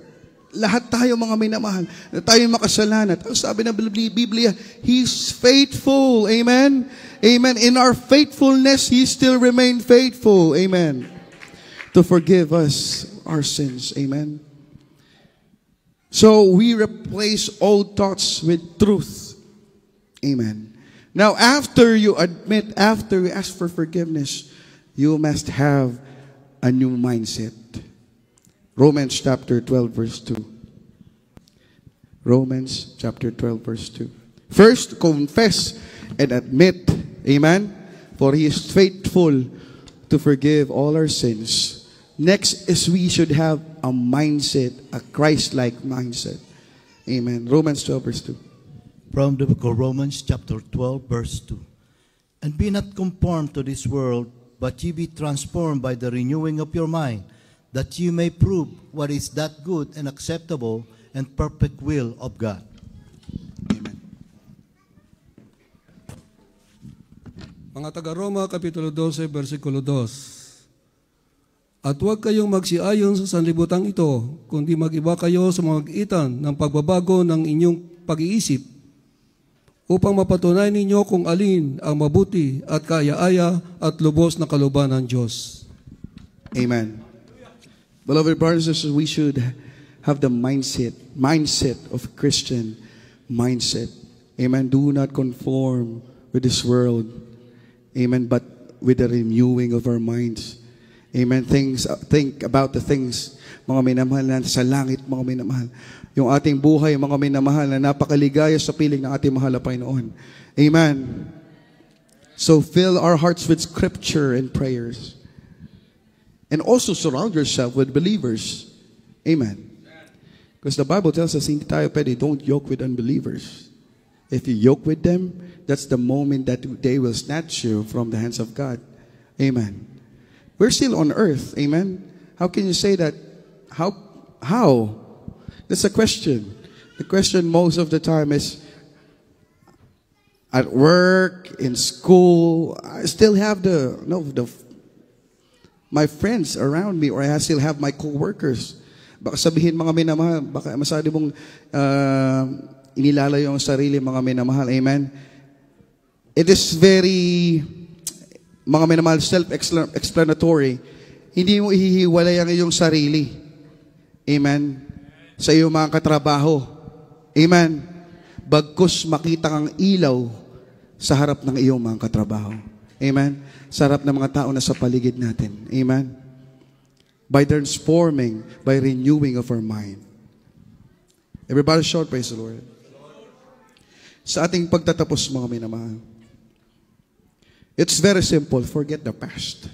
S1: Lahat tayo mga minamahal, na tayo makasalanan. Ang sabi ng Biblia, He's faithful. Amen? Amen. In our faithfulness, He still remained faithful. Amen. To forgive us our sins. Amen. So we replace old thoughts with truth. Amen. Now, after you admit, after you ask for forgiveness, you must have a new mindset. Romans chapter 12, verse 2. Romans chapter 12, verse 2. First, confess and admit. Amen. For He is faithful to forgive all our sins. Next is we should have a mindset, a Christ-like mindset. Amen. Romans 12, verse 2.
S2: From the book of Romans, chapter 12, verse 2. And be not conformed to this world, but ye be transformed by the renewing of your mind, that you may prove what is that good and acceptable and perfect will of God.
S1: Amen.
S3: Mga taga-Roma, Kapitulo 12, versikulo 2. At huwag kayong magsiayon sa sanlibutan ito, kundi mag-iba kayo sa mga magitan ng pagbabago ng inyong pag-iisip, upang mapatunayan ninyo kung alin ang mabuti at kaaya-aya at lubos na kalooban ng Diyos.
S1: Amen. Beloved brothers and sisters, we should have the mindset of Christian mindset. Amen. Do not conform with this world. Amen. But with the renewing of our minds. Amen. Think about the things, mga minamahal na sa langit, mga minamahal. Yung ating buhay, mga minamahal, na napakaligaya sa piling ng ating mahal na Panginoon. Amen. So fill our hearts with scripture and prayers. And also surround yourself with believers. Amen. Because the Bible tells us, hindi tayo pwede, don't yoke with unbelievers. If you yoke with them, that's the moment that they will snatch you from the hands of God. Amen. We're still on earth. Amen. How can you say that? How? That's a question. The question most of the time is, at work, in school, I still have my friends around me, or I still have my co-workers. Baka sabihin, mga minamahal, baka masyado mong inilalayo ang sarili, mga minamahal. Amen? It is very, mga minamahal, self-explanatory. Hindi mo ihihiwalay ang iyong sarili. Amen? Sa iyong mga katrabaho. Amen? Bagkus makita kang ilaw sa harap ng iyong mga katrabaho. Amen? Sa harap ng mga tao na sa paligid natin. Amen? By transforming, by renewing of our mind. Everybody shout, praise the Lord. Sa ating pagtatapos, mga minamahal, it's very simple. Forget the past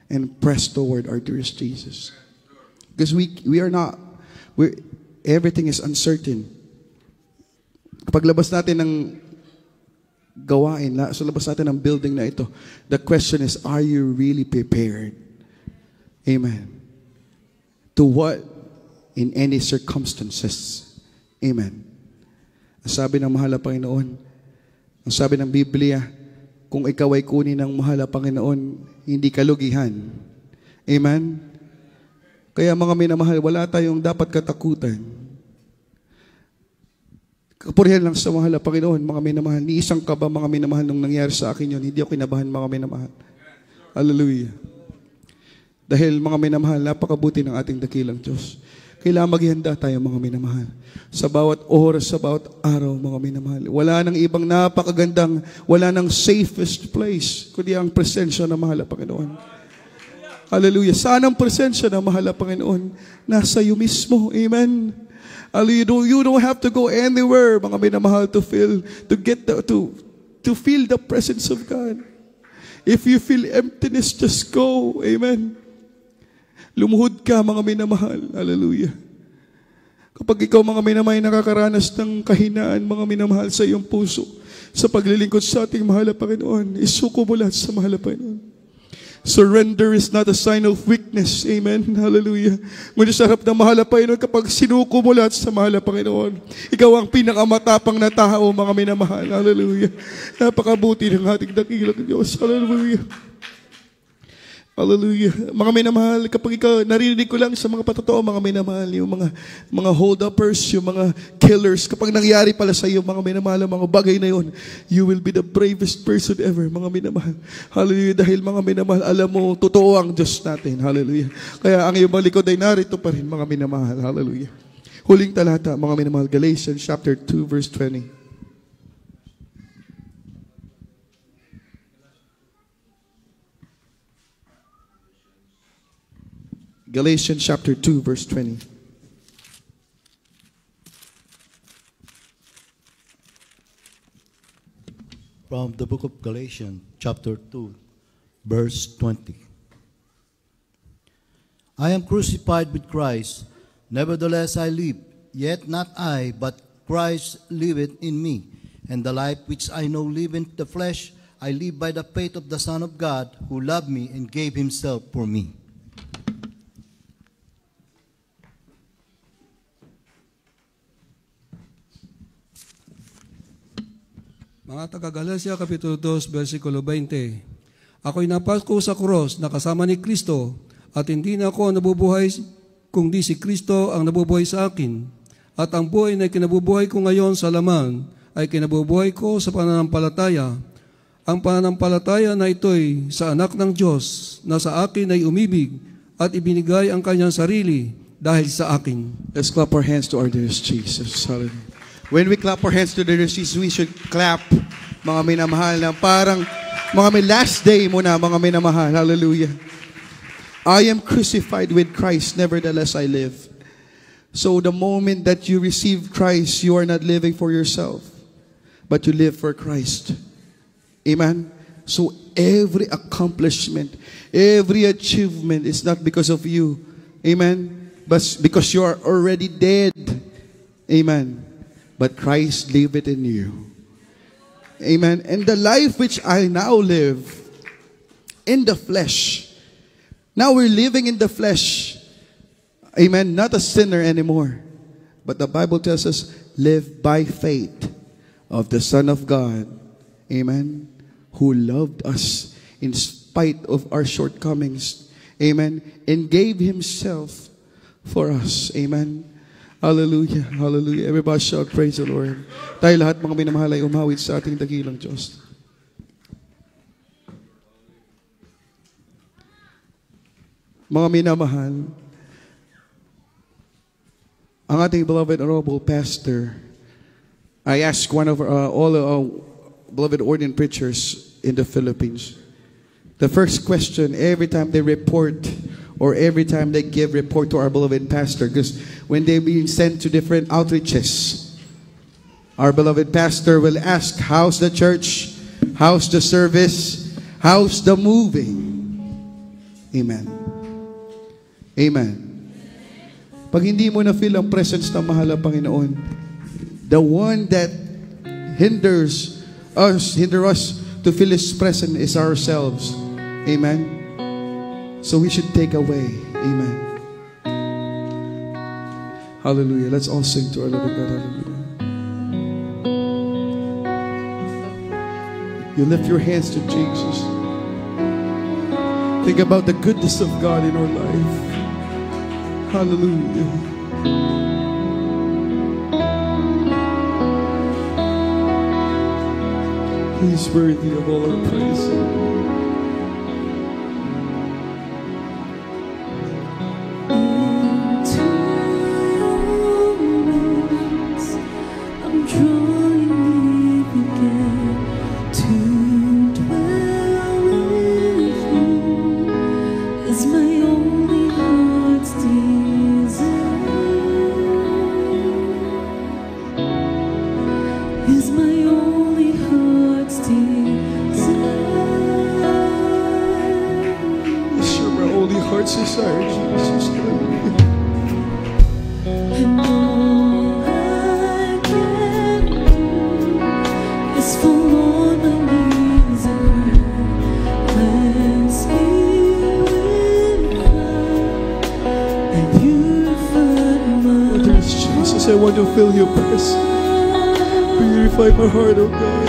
S1: and press toward our dearest Jesus. Because everything is uncertain. Kapag labas natin ng gawain, so labas natin ng building na ito, the question is, are you really prepared? Amen. To what? In any circumstances. Amen. Ang sabi ng mahal na Panginoon, ang sabi ng Biblia, kung ikaw ay kunin ng mahal na Panginoon, hindi kalugihan. Amen? Kaya mga minamahal, wala tayong dapat katakutan. Kapurihan lang sa mahal na Panginoon, mga minamahal. Ni isang ka ba, mga minamahal, nung nangyari sa akin yun, hindi ako kinabahan, mga minamahal. Hallelujah. Dahil mga minamahal, napakabuti ng ating dakilang Diyos. Kailangan maghihanda tayo, mga minamahal. Sa bawat oras, sa bawat araw, mga minamahal. Wala nang ibang napakagandang, wala nang safest place, kundi ang presensya ng mahal na Panginoon. Hallelujah. Saan ang presensya ng mahal na Panginoon? Nasa iyo mismo. Amen. Hallelujah. You don't have to go anywhere, mga minamahal, to feel the presence of God. If you feel emptiness, just go. Amen. Lumuhod ka, mga minamahal. Hallelujah. Kapag ikaw, mga minamahal, nakakaranas ng kahinaan, mga minamahal, sa iyong puso, sa paglilingkod sa ating mahal na Panginoon, isuko mo lahat sa mahal na Panginoon. Surrender is not a sign of weakness. Amen. Hallelujah. Ngunit sa harap ng mahal na Panginoon, kapag sinuko mo lahat sa mahal na Panginoon, ikaw ang pinakamatapang na tao, mga minamahal. Hallelujah. Napakabuti ng ating dakilang Diyos. Hallelujah. Hallelujah. Mga minamahal, kapag ikaw, narinig ko lang sa mga patotoo, mga minamahal, yung mga hold-uppers, yung mga killers, kapag nangyari pala sa iyo, mga minamahal, mga bagay na yun, you will be the bravest person ever, mga minamahal. Hallelujah. Dahil, mga minamahal, alam mo, totoo ang Diyos natin. Hallelujah. Kaya ang iyong likod ay narito pa rin, mga minamahal. Hallelujah. Huling talata, mga minamahal, Galatians chapter 2, verse 20. Galatians chapter 2, verse 20.
S2: From the book of Galatians, chapter 2, verse 20. I am crucified with Christ, nevertheless I live, yet not I, but Christ liveth in me. And the life which I now live in the flesh, I live by the faith of the Son of God, who loved me and gave himself for me.
S3: Mga taga-Galacia, Kapitulo 2, versikulo 20. Ako'y napasko sa krus na kasama ni Kristo, at hindi na ako nabubuhay kung di si Kristo ang nabubuhay sa akin. At ang buhay na kinabubuhay ko ngayon sa laman ay kinabubuhay ko sa pananampalataya. Ang pananampalataya na ito'y sa anak ng Diyos na sa akin ay umibig at ibinigay ang kanyang sarili dahil sa akin.
S1: Let's clap our hands to our dearest Jesus. Hallelujah. When we clap our hands to the dearest Jesus, we should clap, mga minamahal, na parang mga last day mo na, mga minamahal. Hallelujah. I am crucified with Christ, nevertheless I live. So the moment that you receive Christ, you are not living for yourself, but you live for Christ. Amen? So every accomplishment, every achievement is not because of you. Amen? But because you are already dead. Amen? But Christ liveth in you. Amen. And the life which I now live in the flesh. Now we're living in the flesh. Amen. Not a sinner anymore. But the Bible tells us, live by faith of the Son of God. Amen. Who loved us in spite of our shortcomings. Amen. And gave himself for us. Amen. Hallelujah, hallelujah. Everybody shout, praise the Lord. Tayo lahat, mga minamahal, ay umawit sa ating dakilang Diyos. Mga minamahal, ang ating beloved honorable pastor, I asked one of all beloved ordained preachers in the Philippines, the first question every time they report or every time they give report to our beloved pastor, because when they're being sent to different outreaches, our beloved pastor will ask, how's the church? How's the service? How's the moving? Amen. Amen. Pag hindi mo na-feel ang presence ng mahal na Panginoon, the one that hinder us to feel His presence is ourselves. Amen. So we should take away. Amen. Hallelujah. Let's all sing to our loving God. Hallelujah. You lift your hands to Jesus. Think about the goodness of God in our life. Hallelujah. He's worthy of all our praise.
S5: Into
S1: heart's desire, Jesus.
S5: And all I can do is fall on my knees and cleanse me with fire and purify my
S1: Dearest Jesus, I want to feel your presence. Purify my heart, oh God.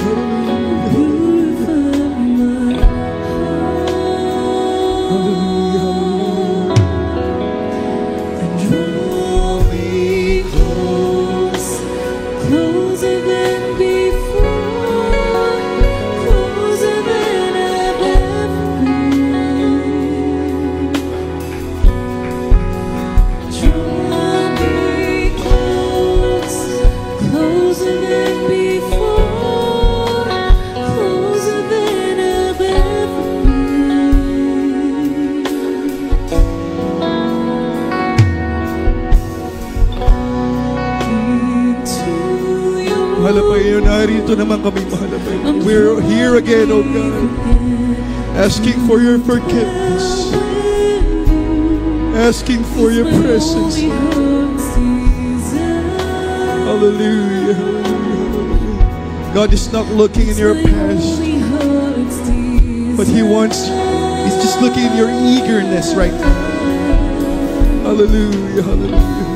S1: Narito naman kami, mahal na Panginoon. We're here again, oh God, asking for your forgiveness, asking for your presence. Hallelujah, hallelujah. God is not looking in your past, but He wants, He's just looking in your eagerness right now. Hallelujah, hallelujah.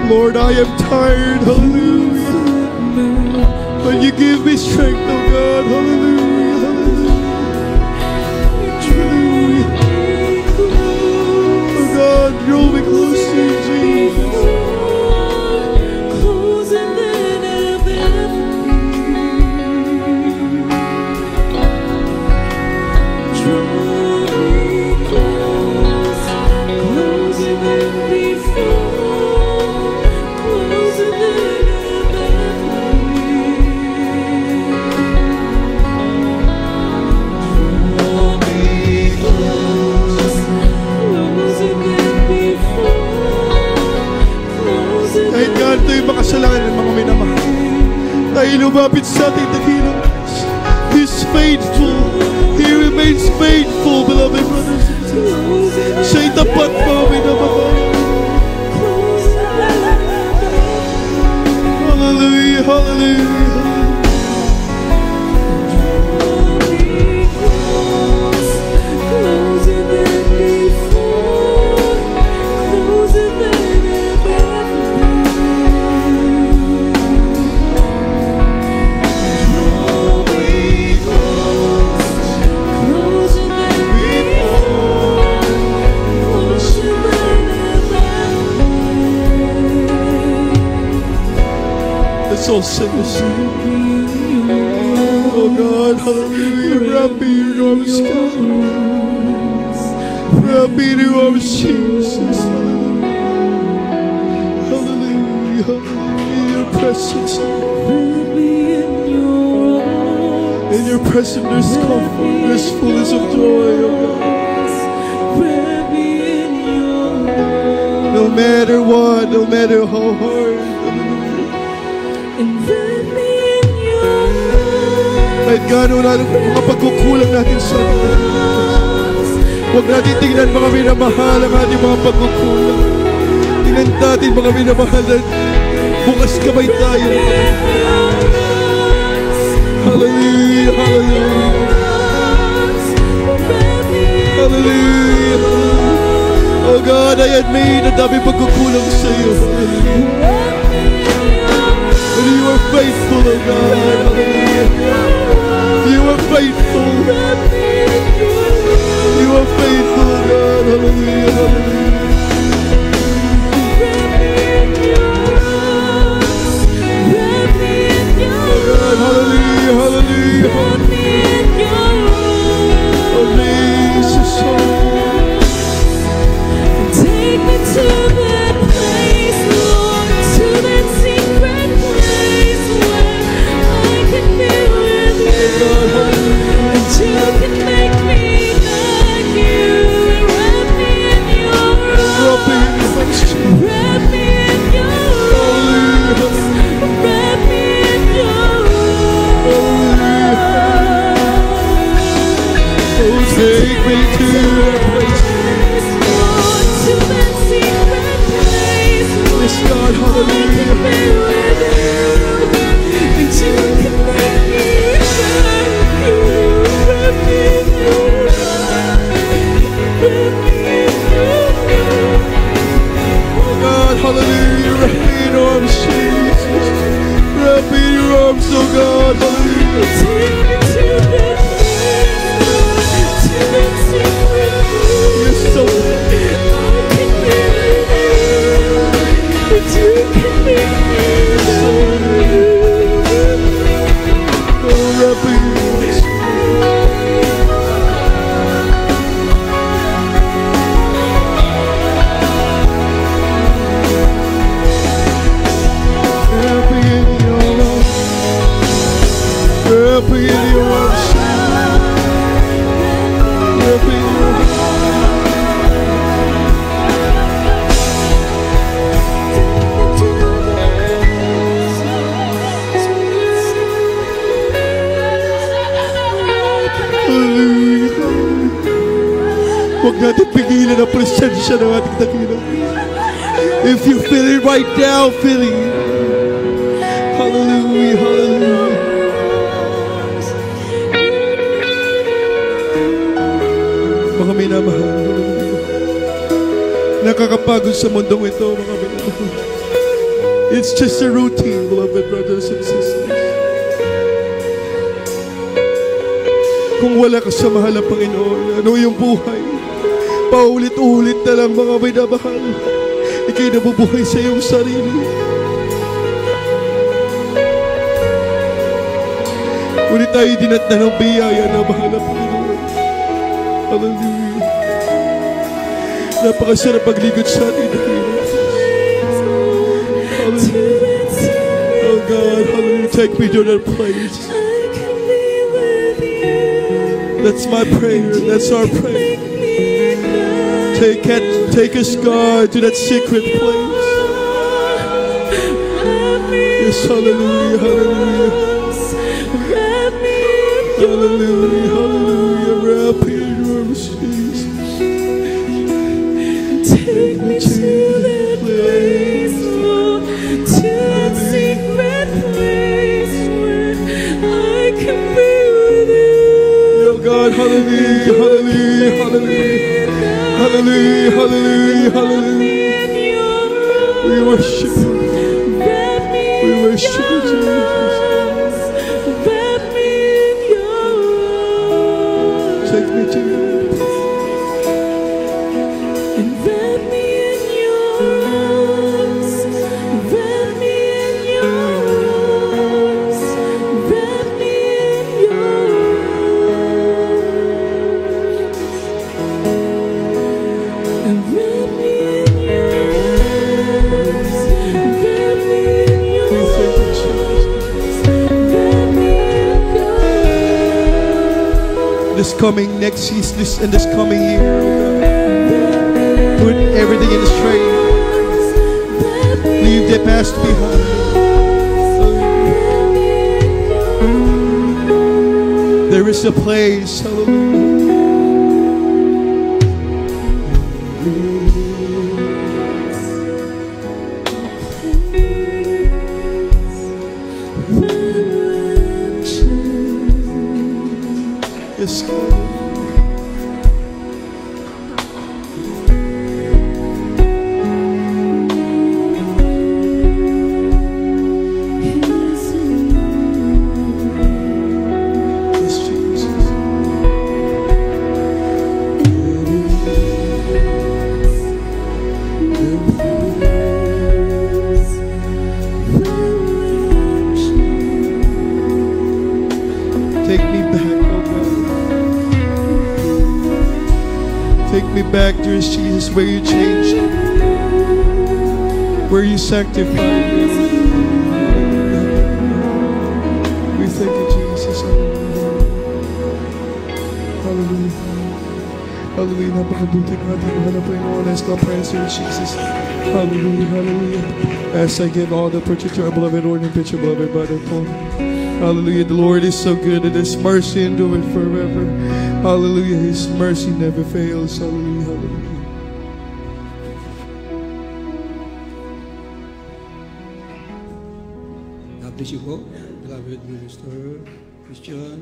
S1: Lord, I am tired, hallelujah, but you give me strength, oh God, hallelujah, hallelujah, oh God, draw me close to you, Jesus. Makasalanan ng mga minamahal tayo lumapit sa ating dakilang He's faithful. He remains faithful, beloved brothers and sisters. Siya'y tapat, mga minamahal. Hallelujah, hallelujah. So sinners. Oh God, hallelujah. Wrap me in your arms, God. Wrap me in your arms, Jesus. Hallelujah. Hallelujah. In your presence. In your presence there's comfort, there's fullness of joy, oh God. No matter what, no matter how hard. Kahit gano'n na mga pagkukulang natin sa atin. Huwag natin tingnan mga minamahal ang ating mga pagkukulang. Tingnan natin mga minamahal na bukas kamay tayo. Hallelujah, hallelujah. Hallelujah. Oh God, I admit na dami pagkukulang sa iyo. But you are faithful, oh God. Hallelujah. You are faithful. You are faithful, oh God. Hallelujah, hallelujah. Oh God, hallelujah, hallelujah. Oh Jesus,
S5: take me to that place, Lord, to that secret place where I can be with
S1: to that place. Yes, God, hallelujah. Oh God, hallelujah. Wrap me in your arms, Jesus. Wrap me in your arms, oh God, hallelujah. Yes, so huwag natin pigilan ang presensya ng ating dakila. If you feel it right now, feel it. Hallelujah, hallelujah. Mga minamahal, nakakapagod sa mundong ito, mga minamahal. It's just a routine, beloved brothers and sisters. Kung wala ka sa mahal ng Panginoon, ano yung buhay? Paulit-ulit na lang, mga minamahal. Ika'y nabubuhay sa iyong sarili. Ngunit tayo dinatnan ng biyaya na mahal ng Panginoon. Hallelujah. Napakasarap pagligot sa ating dakila. Hallelujah. Oh God, hallelujah. Take me to that place. That's my prayer. That's our prayer. Take us, God, to that secret place. Yes, hallelujah, hallelujah. Hallelujah, hallelujah. Wrap me in your arms, Jesus.
S5: Take me to that place, Lord, to that secret place where I can be with you.
S1: Oh God, hallelujah, hallelujah, hallelujah. Hallelujah, hallelujah, hallelujah. We worship you. We worship you, Jesus. Take me to you.
S5: And wrap me in your arms. Wrap me in your arms. Wrap me in your arms. And wrap me in your arms. Wrap me in your arms. Wrap me in your arms.
S1: This coming next season, this coming year, oh God, put everything in straight. Leave the past behind. There is a place, hallelujah. Yes, God. Yes, Jesus. Take me back, oh God. Take me back, dear Jesus, where you changed me, where you sanctified me. We thank you, Jesus. Hallelujah. Hallelujah. Napakabuti ng ating mahal na Panginoon. Let's go praise you, Jesus. Hallelujah. Hallelujah. As I give all the picture to our beloved Lord and picture, beloved brother Paul. Hallelujah. The Lord is so good and His mercy endureth forever. Hallelujah. His mercy never fails. Hallelujah. Hallelujah.
S3: God bless you po, beloved Minister Christian.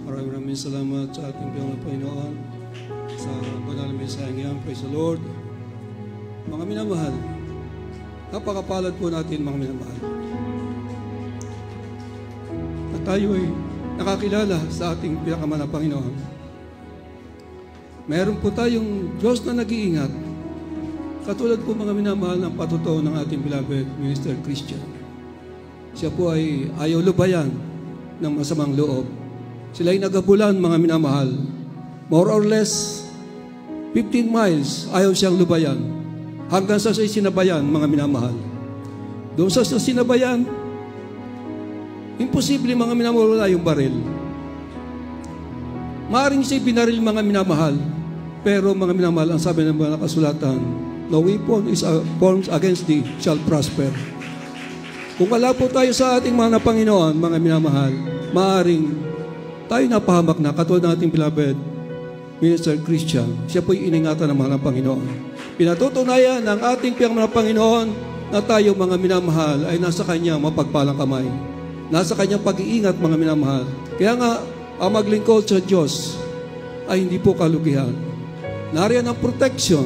S3: Maraming salamat sa ating Panginoon Panginoon sa banal na mensaheng yan. Praise the Lord. Mga minamahal, napakapalad po natin mga minamahal. At tayo ay nakakilala sa ating pinakamanang Panginoon. Meron po tayong Diyos na nag-iingat. Katulad po mga minamahal ng patutuo ng ating beloved Minister Christian. Siya po ay ayaw lubayan ng masamang loob. Sila ay nagabulan mga minamahal. More or less 15 miles ayaw siyang lubayan. Hanggang sa sinabayan mga minamahal. Doon sa sinabayan, imposible mga minamahal wala yung baril. Maaring siya binaril mga minamahal. Pero mga minamahal, ang sabi ng mga kasulatan, no weapon is formed against thee shall prosper. Kung wala po tayo sa ating mga Panginoon, mga minamahal, maaring tayo napahamak na, katulad ng ating beloved Minister Christian. Siya po'y iningatan ng mga Panginoon. Pinatutunayan ng ating mga Panginoon na tayo mga minamahal ay nasa Kanyang mapagpalang kamay. Nasa Kanyang pag-iingat mga minamahal. Kaya nga, ang maglingkod sa Diyos ay hindi po kalugihan. Nariyan ang protection,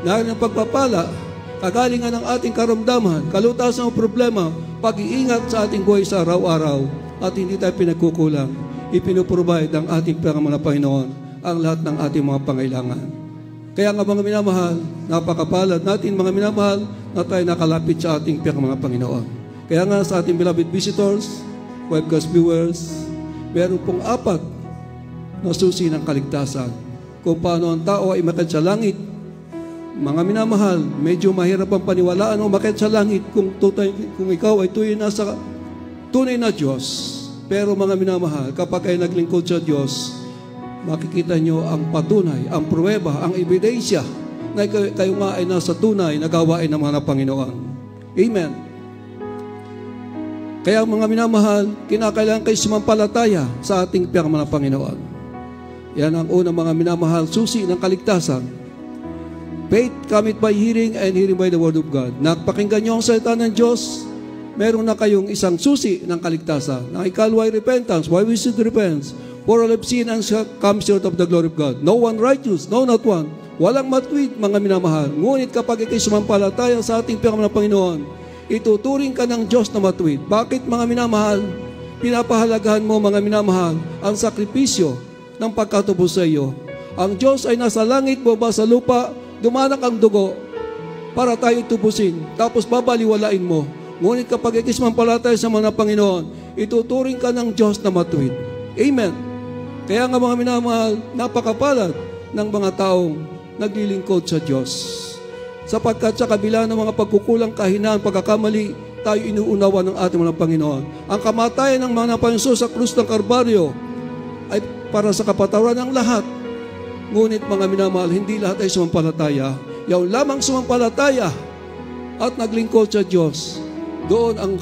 S3: nariyan ang pagpapala, kagalingan ng ating karamdaman, kalutasan ng problema, pag-iingat sa ating buhay sa araw-araw, at hindi tayo pinagkukulang. Ipinuprovide ng ating mga Panginoon ang lahat ng ating mga pangailangan. Kaya nga mga minamahal, napakapalad natin mga minamahal na tayo nakalapit sa ating mga Panginoon. Kaya nga sa ating beloved visitors, webcast viewers, meron pong 4 na susi ng kaligtasan. Kung paano ang tao ay umakyat sa langit. Mga minamahal, medyo mahirap ang paniwalaan o umakyat sa langit kung ikaw ay tunay na Diyos. Pero mga minamahal, kapag kayo naglingkod sa Diyos, makikita nyo ang patunay, ang pruweba, ang ebidensya na kayo nga ay nasa tunay na gawain ng mga Panginoon. Amen. Kaya mga minamahal, kinakailangan kayo sumampalataya sa ating mga Panginoon. Yan ang unang mga minamahal, susi ng kaligtasan. Faith cometh by hearing and hearing by the word of God. Napakinggan nyo ang salita ng Diyos, meron na kayong isang susi ng kaligtasan. Ang ikalwa ay repentance. Why we should repent? For all have sinned and come short of the glory of God. No one righteous, no not one. Walang matuwid, mga minamahal. Ngunit kapag ikay sumampalataya sa ating Panginoon, ituturing ka ng Diyos na matuwid. Bakit mga minamahal? Pinapahalagahan mo mga minamahal ang sakripisyo ng pagkatubos sa iyo. Ang Diyos ay nasa langit, baba sa lupa, dumanak ang dugo para tayo tubusin. Tapos babaliwalain mo. Ngunit kapag ikay sumampalataya sa mga Panginoon, ituturing ka ng Diyos na matuwid. Amen. Kaya nga mga minamahal, napakapalad ng mga taong naglilingkod sa Diyos. Sapagkat sa kabila ng mga pagkukulang, kahinaan, pagkakamali, tayo inuunawa ng ating mga Panginoon. Ang kamatayan ng mga Panginoon sa krus ng Kalbaryo ay para sa kapatawaran ng lahat. Ngunit mga minamahal, hindi lahat ay sumampalataya. Yung lamang sumampalataya at naglingkod sa Diyos, doon ang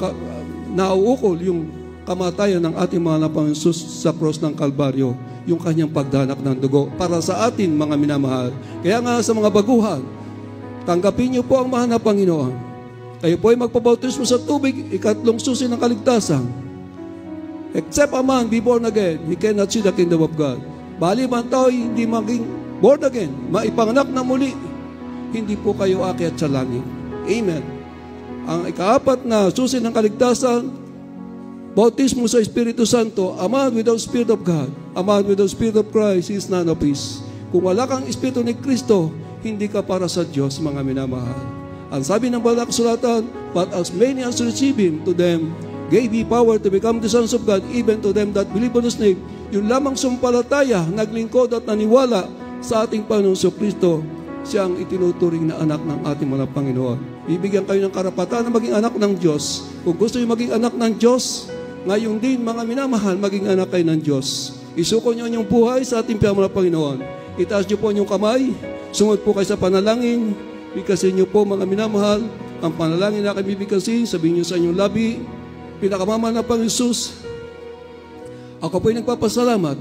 S3: nauukol yung kamatayan ng ating mga Panginoon sa cross ng Kalbaryo, yung kanyang pagdanak ng dugo para sa atin mga minamahal. Kaya nga sa mga baguhan, tanggapin niyo po ang mahal na Panginoon. Kayo po ay magpabautismo sa tubig, ikatlong susi ng kaligtasan. Except a man be born again, he cannot see the kingdom of God. Bali man tao hindi maging born again, maipanganak na muli, hindi po kayo aakyat sa langit. Amen. Ang ikaapat na susi ng kaligtasan, bautismo sa Espiritu Santo. A man without Spirit of God, a man without Spirit of Christ is none of His. Kung wala kang Espiritu ni Kristo, hindi ka para sa Diyos, mga minamahal. Ang sabi ng banal na kasulatan, but as many as receive Him, to them gave He power to become the sons of God, even to them that believe on His name. Yung lamang sumpalataya, naglingkod at naniwala sa ating Panginoon Kristo, siya ang itinuturing na anak ng ating mga Panginoon. Bibigyan kayo ng karapatan na maging anak ng Diyos. Kung gusto nyo maging anak ng Diyos, ngayon din mga minamahal, maging anak kayo ng Diyos. Isuko nyo ang buhay sa ating mga Panginoon. Itaas nyo po ang inyong kamay, sunod po kayo sa panalangin, bigkasin nyo po mga minamahal, ang panalangin na kayo bibigkasin, sabihin nyo sa inyong labi, pinakamamahal na Panginoon Jesus, Ako po'y nagpapasalamat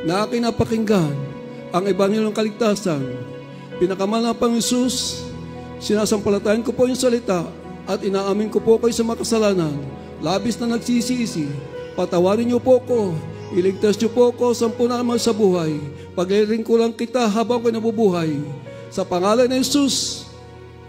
S3: na aking napakinggan ang Ebanghelyo ng Kaligtasan. Pinakamahal na Panginoong Hesus, sinasampalatayan ko po yung salita at inaamin ko po kayo sa makasalanan. Labis na nagsisisi, patawarin niyo po ko, iligtas niyo po ko sa naman sa buhay. Pagliling ko lang kita habang ko nabubuhay. Sa pangalan ng Hesus,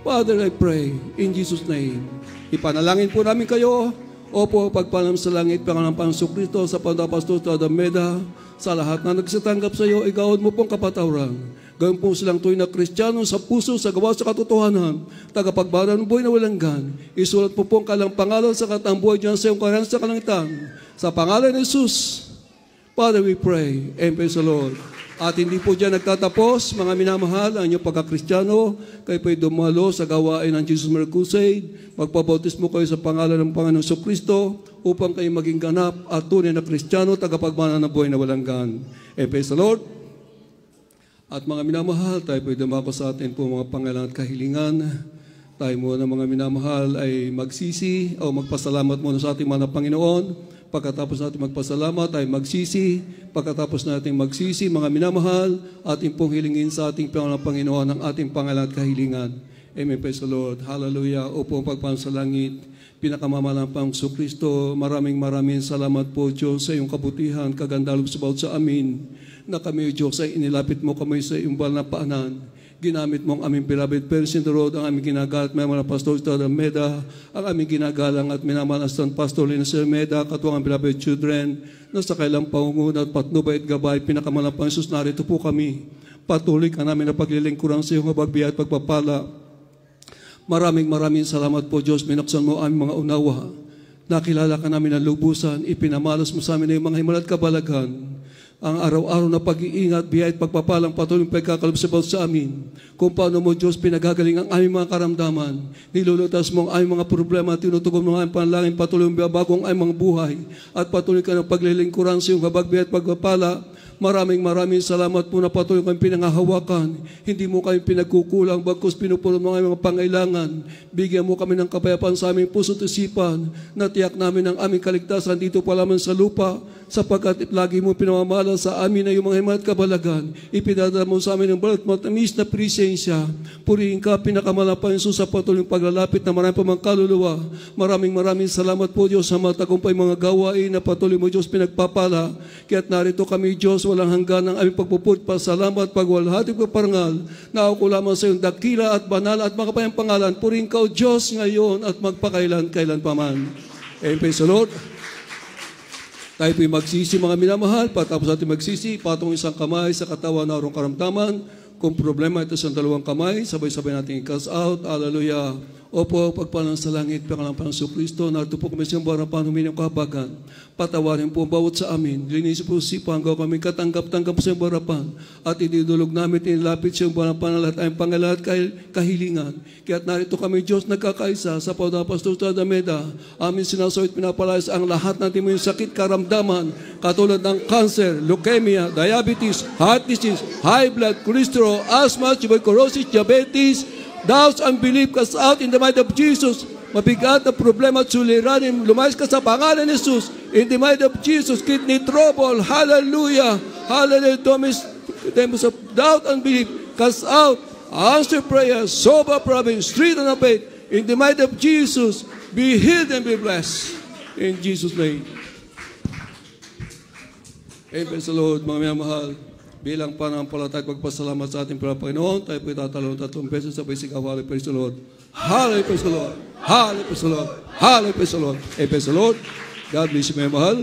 S3: Father, I pray in Jesus' name. Ipanalangin po namin kayo. Opo, pagpalam sa langit, pangalan ng Panginoong Kristo, sa Pandapastor Meda, sa lahat na nagsatanggap sa iyo, igawad mo pong kapatawaran. Gawin po silang tuwing na Kristiyano sa puso, sa gawa, sa katotohanan, tagapagbaran ng buhay na walang gan. Isulat po pong kalang pangalan sa katang buhay dyan sa iyong kaharian sa kalangitan. Sa pangalan ng Jesus, Father, we pray, and praise the Lord. At hindi po dyan nagtatapos, mga minamahal, ang inyong pagkakristyano, kayo po'y dumalo sa gawain ng Jesus Miracle Crusade, magpabautismo kayo sa pangalan ng Panginoong Kristo, upang kayo maging ganap at tunay na Kristiyano, tagapagmana ng buhay na walang gan. And praise the Lord. At mga minamahal, tayo po'y dumako sa atin po mga pangailangan at kahilingan. Tayo muna mga minamahal ay magsisi o magpasalamat muna sa ating mga Panginoon. Pagkatapos natin magpasalamat ay magsisi. Pagkatapos natin magsisi, mga minamahal, ating pong hilingin sa ating Panginoon ang ating pangailangan at kahilingan. Amen. Praise the Lord. Hallelujah. Opo ang pagpapang sa langit. Pinakamamalang Panginoong Kristo, maraming salamat po, Diyos, sa iyong kabutihan, kagandalo sa bawat sa amin, na kami, Diyos, ay inilapit mo kami sa iyong banal na paanan. Ginamit mo ang aming beloved Person the Road, ang aming ginagalang at mga Pastor Meda, ang aming ginagalang at minamalastan Pastor Lina Meda, katuwang ang beloved children, na sa kailang pangunguna at patnubay at gabay, pinakamalang Panginoon, narito po kami. Patuloy ka namin na paglilingkuran sa iyong mabagbiya at pagpapala. Maraming salamat po, Diyos, minaksan mo aming mga unawa. Nakilala ka namin ng lubusan, ipinamalas mo sa amin ng mga himala at kabalaghan. Ang araw-araw na pag-iingat, biyaya at pagpapalang patuloy pagkakalab sa amin. Kung paano mo, Diyos, pinagagaling ang aming mga karamdaman. Nilulutas mo ang aming mga problema at tinutugon mo ang aming panalangin, patuloy ang biyabago ang aming mga buhay. At patuloy ka ng paglilingkuran sa iyong habag, biyaya at pagpapala. Maraming salamat po na patuloy kayong pinangahawakan. Hindi mo kayong pinagkukulang, bagkus pinupuno mo ang mga pangailangan. Bigyan mo kami ng kapayapaan sa aming puso at isipan, na tiyak namin ang aming kaligtasan dito pa lamang sa lupa, sapagkat lagi mo pinamamahala sa amin na yung mga himala at kabalagan. Ipinadala mo sa amin ng balat matamis na presensya. Purihin ka, pinakamalang Panginoon, sa patuloy paglalapit na marami pa mga kaluluwa. Maraming salamat po, Diyos, sa mga tagumpay mga gawain na patuloy mo, Diyos, pinagpapala. Kaya't narito kami, Diyos, walang hanggan ang aming pagpuput, pasalamat, pagwalhati, pagparangal. Nao ko lamang sa iyong dakila at banal at makapayang pangalan. Purihin ka, O Diyos, ngayon at magpakailan paman. Amen. Praise the Lord. Tayo po'y magsisi, mga minamahal. Patapos natin magsisi, patong isang kamay sa katawan na orong karamdaman. Kung problema ito sa dalawang kamay, sabay-sabay natin i-cast out. Hallelujah. Opo, pagpalang sa langit, pangalan ng Panginoong Kristo, narito po kami sa iyong barapan, huminang kahabagan. Patawarin po bawat sa amin. Linis po si Panggaw kami katanggap-tanggap sa iyong barapan. At ididulog namin, inilapit sa iyong barapan na lahat ay pangalan at kahilingan. Kaya't narito kami, Diyos, nagkakaisa sa Pastor Meda. Amin sinasawit, pinapalayas ang lahat natin mo yung sakit, karamdaman, katulad ng cancer, leukemia, diabetes, heart disease, high blood, cholesterol, asthma, tuberculosis, diabetes, doubts, unbelief, cast out in the might of Jesus. Mabigat na problema at suliranin, lumayas ka sa pangalan ni Jesus. In the might of Jesus, kidney trouble, hallelujah, hallelujah, Thomas, temples of doubt and belief, cast out, answer prayer, sober province, street and faith. In the might of Jesus, be healed and be blessed. In Jesus' name. Amen, praise the Lord, mga minamahal. Bilang panampalataya at pagpasalamat sa ating Panginoon, tayo po tatalon 3 beses sa basic awali. Praise the Lord. Hallelujah, praise the Lord. Hallelujah, praise the Lord. Hallelujah, praise the Lord. Praise the Lord. God bless you, mga mahal.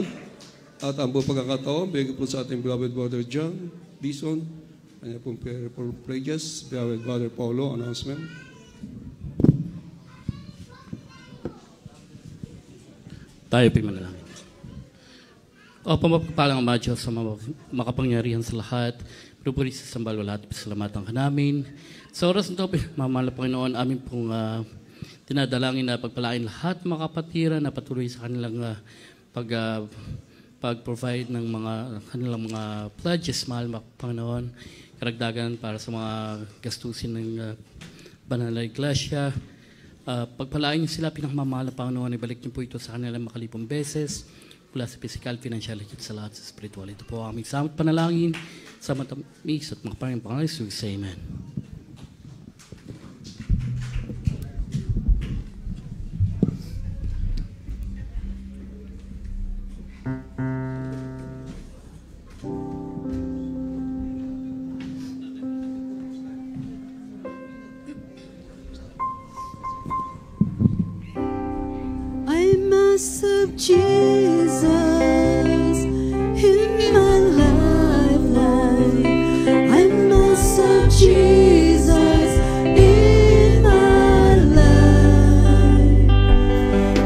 S3: At ang buong pagkakataon, bigyan po sa ating beloved Brother John Dison. Kanya pong prayer for praise. Beloved Brother Paulo, announcement.
S6: Tayo po manalangin. O pamapagpalang ama Diyos sa makapangyarihan sa lahat, pinupuri sa sambal lahat, pasalamatan ka namin. Sa oras nito, mamahal na Panginoon, amin pong tinadalangin na pagpalain lahat mga kapatiran na patuloy sa kanilang pag-provide ng mga kanilang mga pledges, mahal mga Panginoon, karagdagan para sa mga gastusin ng banal na iglesia. Pagpalain niyo sila, pinakamamahal na Panginoon, ibalik niyo po ito sa kanilang makalipong beses. mula sa physical, financial, at sa lahat sa spiritual. Ito po ang aming samot panalangin sa matamis at mga pangalan sa Jesus. Amen.
S5: I must have Jesus in my lifeline. I must have Jesus in my life.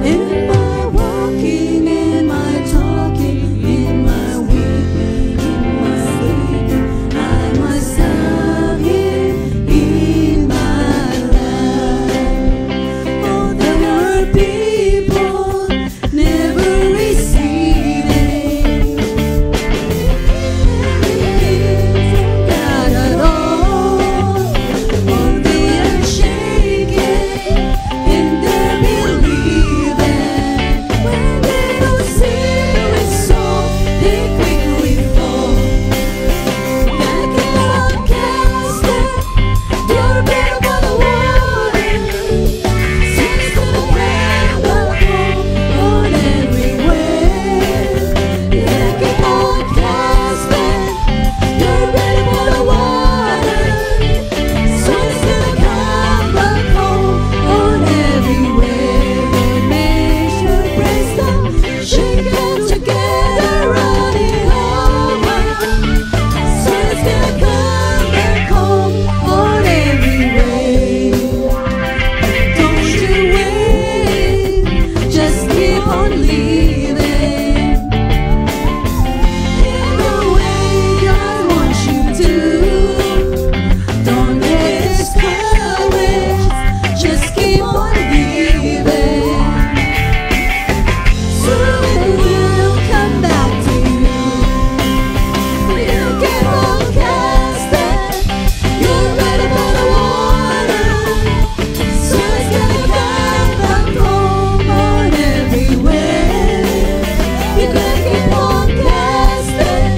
S5: In my walking, in my talking, in my weeping, in my sleeping, I must have Him in my life. Oh, there were people never receiving God at all. Oh, they are shaken in their believing. When they don't see His soul, they quickly fall. Back in the casket, you're better by the water. Since the ground on everywhere. Back in the casket, you're better by the water. So it's gonna come back home on everywhere. Measure, press down, shaking together, running over. So it's gonna come back home on everywhere. Don't you wait, just keep on living in the way God wants you to. Don't get discouraged, just keep on living. Soon it will come back to you. You keep on casting, you're ready for the water. So it's gonna come back home on everywhere. You're gonna keep on casting,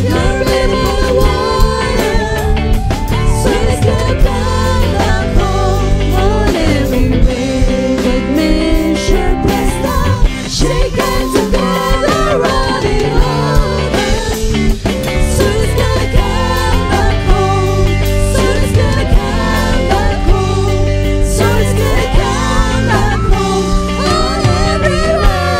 S5: you're ready for the water. So it's gonna come back home on everywhere. With measure pressed down, shaken together, running over. So it's gonna come back home. So it's gonna come back home. So it's gonna come back home on everywhere.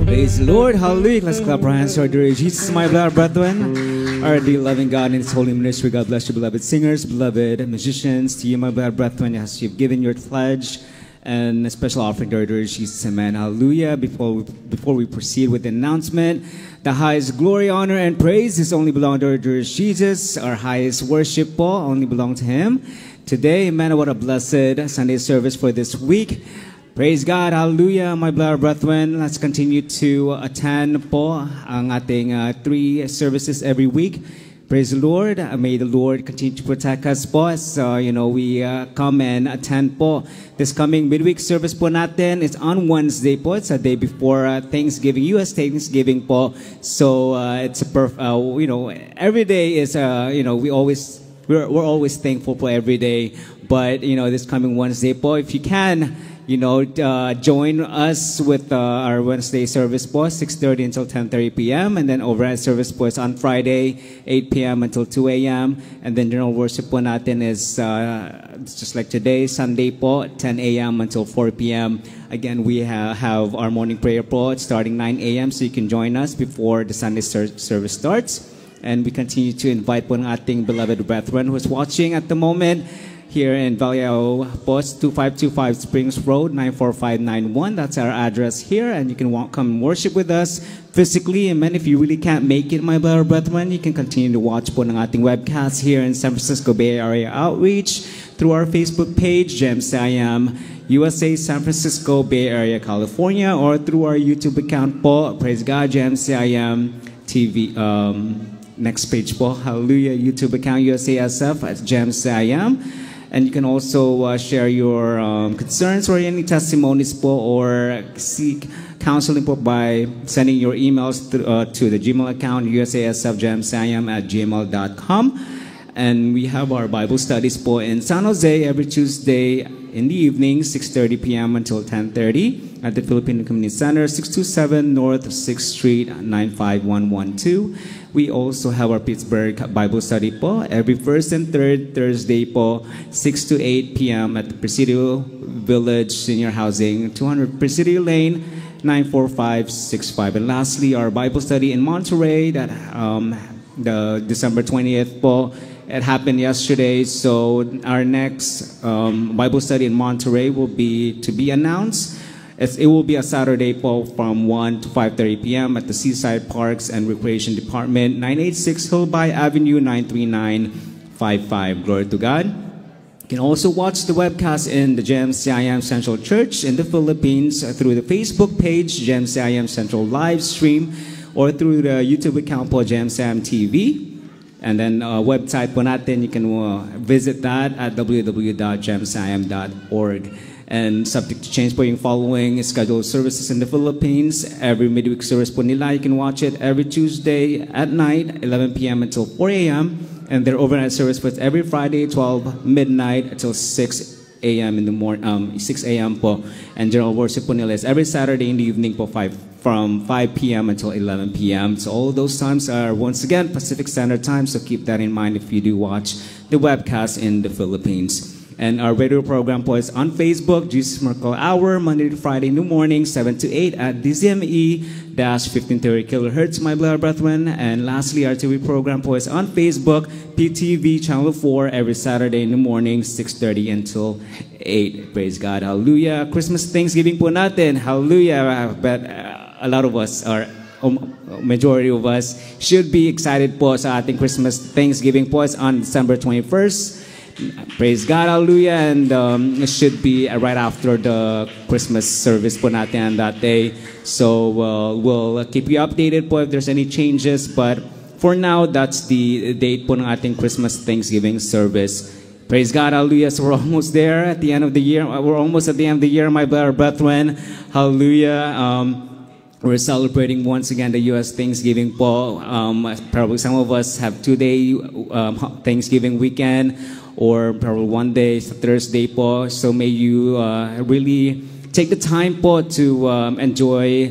S7: Praise the Lord, hallelujah. Let's clap our hands to our dear Jesus, my beloved brethren. Our dear loving God in His holy ministry, God bless you, beloved singers, beloved musicians, to you, my beloved brethren, as you've given your pledge and a special offering to our dear Jesus, amen, hallelujah. Before we proceed with the announcement, the highest glory, honor, and praise is only belong to our dear Jesus. Our highest worship po only belong to Him. Today, amen, what a blessed Sunday service for this week. Praise God, hallelujah, my beloved brethren. Let's continue to attend po ang ating 3 services every week. Praise the Lord. May the Lord continue to protect us po as we come and attend po. This coming midweek service po natin is on Wednesday po. It's a day before Thanksgiving, U.S. Thanksgiving po. So it's a every day is we're always thankful for every day. But this coming Wednesday po, if you can, join us with our Wednesday service po, 6:30 until 10:30 p.m. And then overnight service po is on Friday, 8 p.m. until 2 a.m. And then general worship po natin is just like today, Sunday po, 10 a.m. until 4 p.m. Again, we have our morning prayer po starting 9 a.m. so you can join us before the Sunday service starts. And we continue to invite po ng ating beloved brethren who's watching at the moment here in Vallejo Post 2525 Springs Road 94591. That's our address here, and you can come and worship with us physically. And man, if you really can't make it, my beloved brethren, you can continue to watch po ng ating webcast here in San Francisco Bay Area Outreach through our Facebook page, GemSIAM USA San Francisco Bay Area California, or through our YouTube account po, praise God, GemSIAM TV. Next page po, hallelujah, YouTube account USASF at GemSIAM. And you can also share your concerns or any testimonies po, or seek counseling po by sending your emails to the Gmail account, usasfjamsayam@gmail.com. And we have our Bible studies po in San Jose every Tuesday in the evening, 6:30 p.m. until 10:30 at the Filipino Community Center, 627 North 6th Street, 95112. We also have our Pittsburgh Bible study po every first and third Thursday po, 6 to 8 p.m. at the Presidio Village Senior Housing, 200 Presidio Lane, 94565. And lastly, our Bible study in Monterey, that the December 20th po. It happened yesterday, so our next Bible study in Monterey will be to be announced. It will be a Saturday po from 1 to 5:30 p.m. at the Seaside Parks and Recreation Department, 986 Hillby Avenue, 93955. Glory to God. You can also watch the webcast in the GEM-CIM Central Church in the Philippines through the Facebook page, GEM-CIM Central Live Stream, or through the YouTube account po, GEM-CIM TV. And then website po natin, you can visit that at www.gemcim.org. And subject to change po yung following scheduled services in the Philippines. Every midweek service po nila, you can watch it every Tuesday at night, 11 p.m. until 4 a.m. And their overnight service was every Friday, 12 midnight until 6 a.m. in the morning, 6 a.m. po. And general worship po nila is every Saturday in the evening po, from 5 p.m. until 11 p.m. So all those times are, once again, Pacific Standard Time, so keep that in mind if you do watch the webcast in the Philippines. And our radio program po is on Facebook, Jesus Miracle Hour, Monday to Friday in the morning, 7 to 8 at DZME-1530 kHz, my beloved brethren. And lastly, our TV program po is on Facebook, PTV Channel 4, every Saturday in the morning, 6:30 until 8. Praise God. Hallelujah. Christmas Thanksgiving po natin. Hallelujah. But a lot of us, or majority of us, should be excited po sa ating Christmas Thanksgiving po is on December 21st. Praise God, hallelujah. And it should be right after the Christmas service po natin on that day. So we'll keep you updated po if there's any changes. But for now, that's the date po ng ating Christmas Thanksgiving service. Praise God, hallelujah. So we're almost there at the end of the year. We're almost at the end of the year, my beloved brethren. Hallelujah. We're celebrating once again the U.S. Thanksgiving po. Probably some of us have 2-day Thanksgiving weekend, or probably 1 day, Thursday po. So may you really take the time po to enjoy,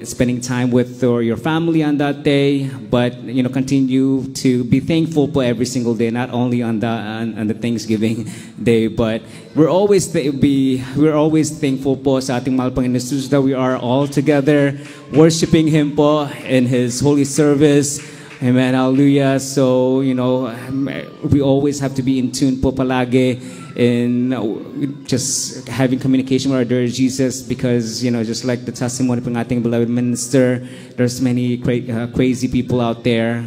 S7: spending time with your family on that day. But continue to be thankful po every single day, not only on the Thanksgiving day, but we're always thankful po sa ating mahal Panginoon Jesus that we are all together worshiping Him po in His holy service. Amen, hallelujah. So, we always have to be in tune po palagi in just having communication with our dear Jesus, because, just like the testimony ng ating beloved minister, there's many crazy people out there,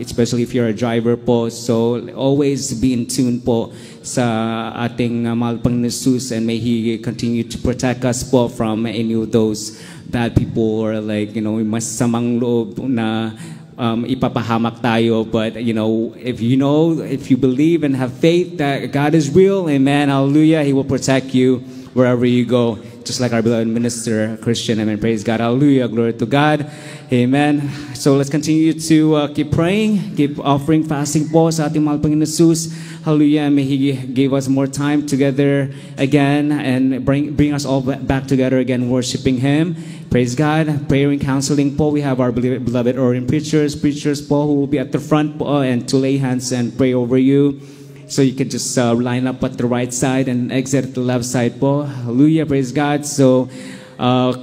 S7: especially if you're a driver po. So, always be in tune po sa ating mahal Panginoon Jesus, and may He continue to protect us po from any of those bad people, or masasamang loob na ipapahamak tayo. But if you believe and have faith that God is real, amen, hallelujah, He will protect you wherever you go, just like our beloved minister Christian. Amen, praise God, hallelujah, glory to God, amen. So let's continue to keep praying, keep offering fasting po sa ating mahal Panginoon Jesus. Hallelujah. May He give us more time together again, and bring us all back together again, worshiping Him. Praise God. Prayer and counseling po. We have our beloved Orion preachers po, who will be at the front po, and to lay hands and pray over you. So you can just line up at the right side and exit at the left side po. Hallelujah. Praise God. So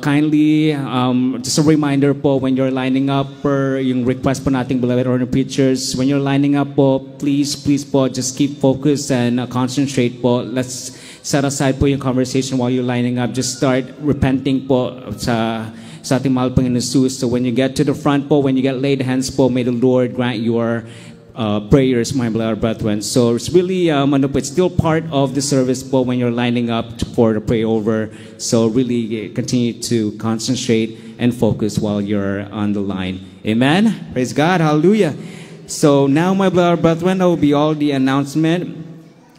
S7: kindly, just a reminder po, when you're lining up for yung request po nating beloved Orion preachers, when you're lining up po, please po, just keep focused and concentrate po. Let's set aside po yung conversation while you're lining up. Just start repenting po sa ating mahal Panginoon Jesus. So when you get to the front po, when you get laid hands po, may the Lord grant your prayers, my beloved brethren. So it's really, it's still part of the service po when you're lining up for the pray over. So really continue to concentrate and focus while you're on the line. Amen. Praise God. Hallelujah. So now, my beloved brethren, that will be all the announcement.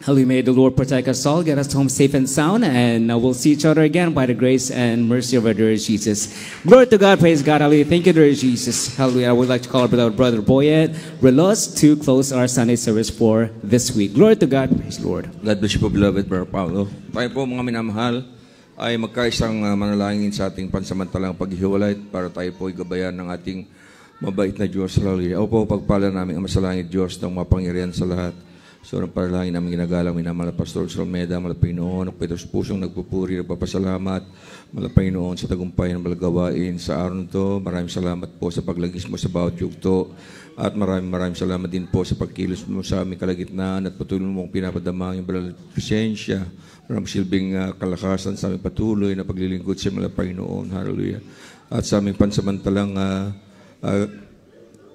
S7: Hallelujah. May the Lord protect us all, get us home safe and sound, and we'll see each other again by the grace and mercy of our dear Jesus. Glory to God, praise God, hallelujah. Thank you, dear Jesus. Hallelujah. I would like to call our beloved brother Boyet Relos to close our Sunday service for this week. Glory to God, praise the Lord.
S8: God bless you po, beloved Brother Paulo. Tayo po, mga minamahal, ay magkaisang manalangin sa ating pansamantalang paghihiwalay para tayo po gabayan ng ating mabait na Diyos. Hallelujah. O po, pagpala namin ang masalangit Diyos ng mapangyarihan sa lahat. So, ang panalangin namin ginagalang minamahal Pastor Solmeda, malapay noon, ang Pedro's pusong nagpupuri, nagpapasalamat, malapay noon sa tagumpay ng malagawain sa araw nito. Maraming salamat po sa paglagis mo sa bawat yugto. At maraming salamat din po sa pagkilos mo sa aming kalagitnaan at patuloy mong pinapadama yung balal presensya. Maraming silbing kalakasan sa aming patuloy na paglilingkod sa malapay noon. Hallelujah. At sa aming pansamantalang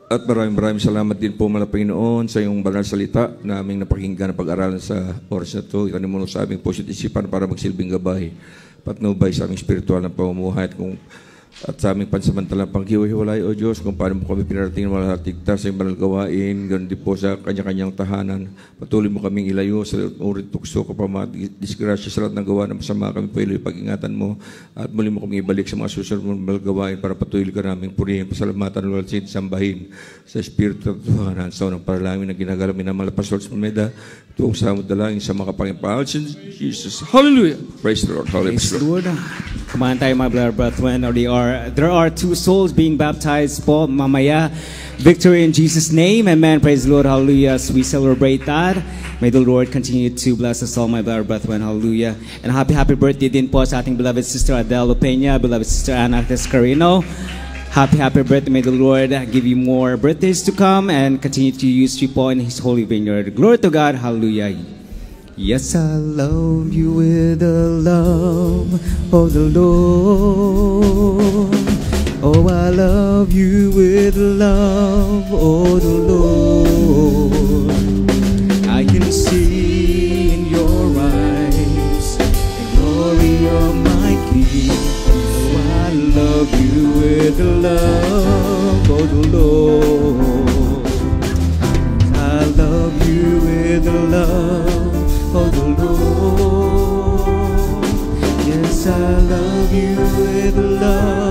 S8: at maraming salamat din po malapay noon sa iyong banal salita na aming napakinggan na pag-aralan sa oras na ito. Ikaw mo sa aming puso't isipan para magsilbing gabay, patnubay sa aming spiritual na pamumuhay at sa aming pansamantalang panghiwa-hiwalay, O Diyos, kung paano mo kami pinarating ng mga tigtas sa iyong banal gawain, ganoon din po sa kanya-kanyang tahanan. Patuloy mo kaming ilayo sa urit tukso, kapama, disgrasya sa lahat ng gawa na masama, kami po iloy pag-ingatan mo at muli mo kami ibalik sa mga susunod mong banal gawain para patuloy ka namin purihin, pasalamatan, lalasin, sambahin sa Espiritu at Tuhanan sa unang paralangin na ginagalang minamahal Pastor Solmeda, tuong sa dalangin sa mga kapangipahal. Jesus. Hallelujah. Praise the Lord. Hallelujah.
S7: Praise the Lord. Come on tayo, my beloved brethren. There are 2 souls being baptized po mamaya. Victory in Jesus' name. Amen. Praise the Lord. Hallelujah. As we celebrate that, may the Lord continue to bless us all, my beloved brethren. Hallelujah. And happy birthday din po sa ating beloved sister Adele Peña, beloved sister Ana Tescarino. Happy birthday. May the Lord give you more birthdays to come and continue to use you po in His holy vineyard. Glory to God. Hallelujah. Yes, I love you with the love of the Lord. Oh, I love you with the love of the Lord. I can see in your eyes the glory of my King. Oh, I love you with the love of the Lord. I love you with the love of the Lord. Yes, I love you with the love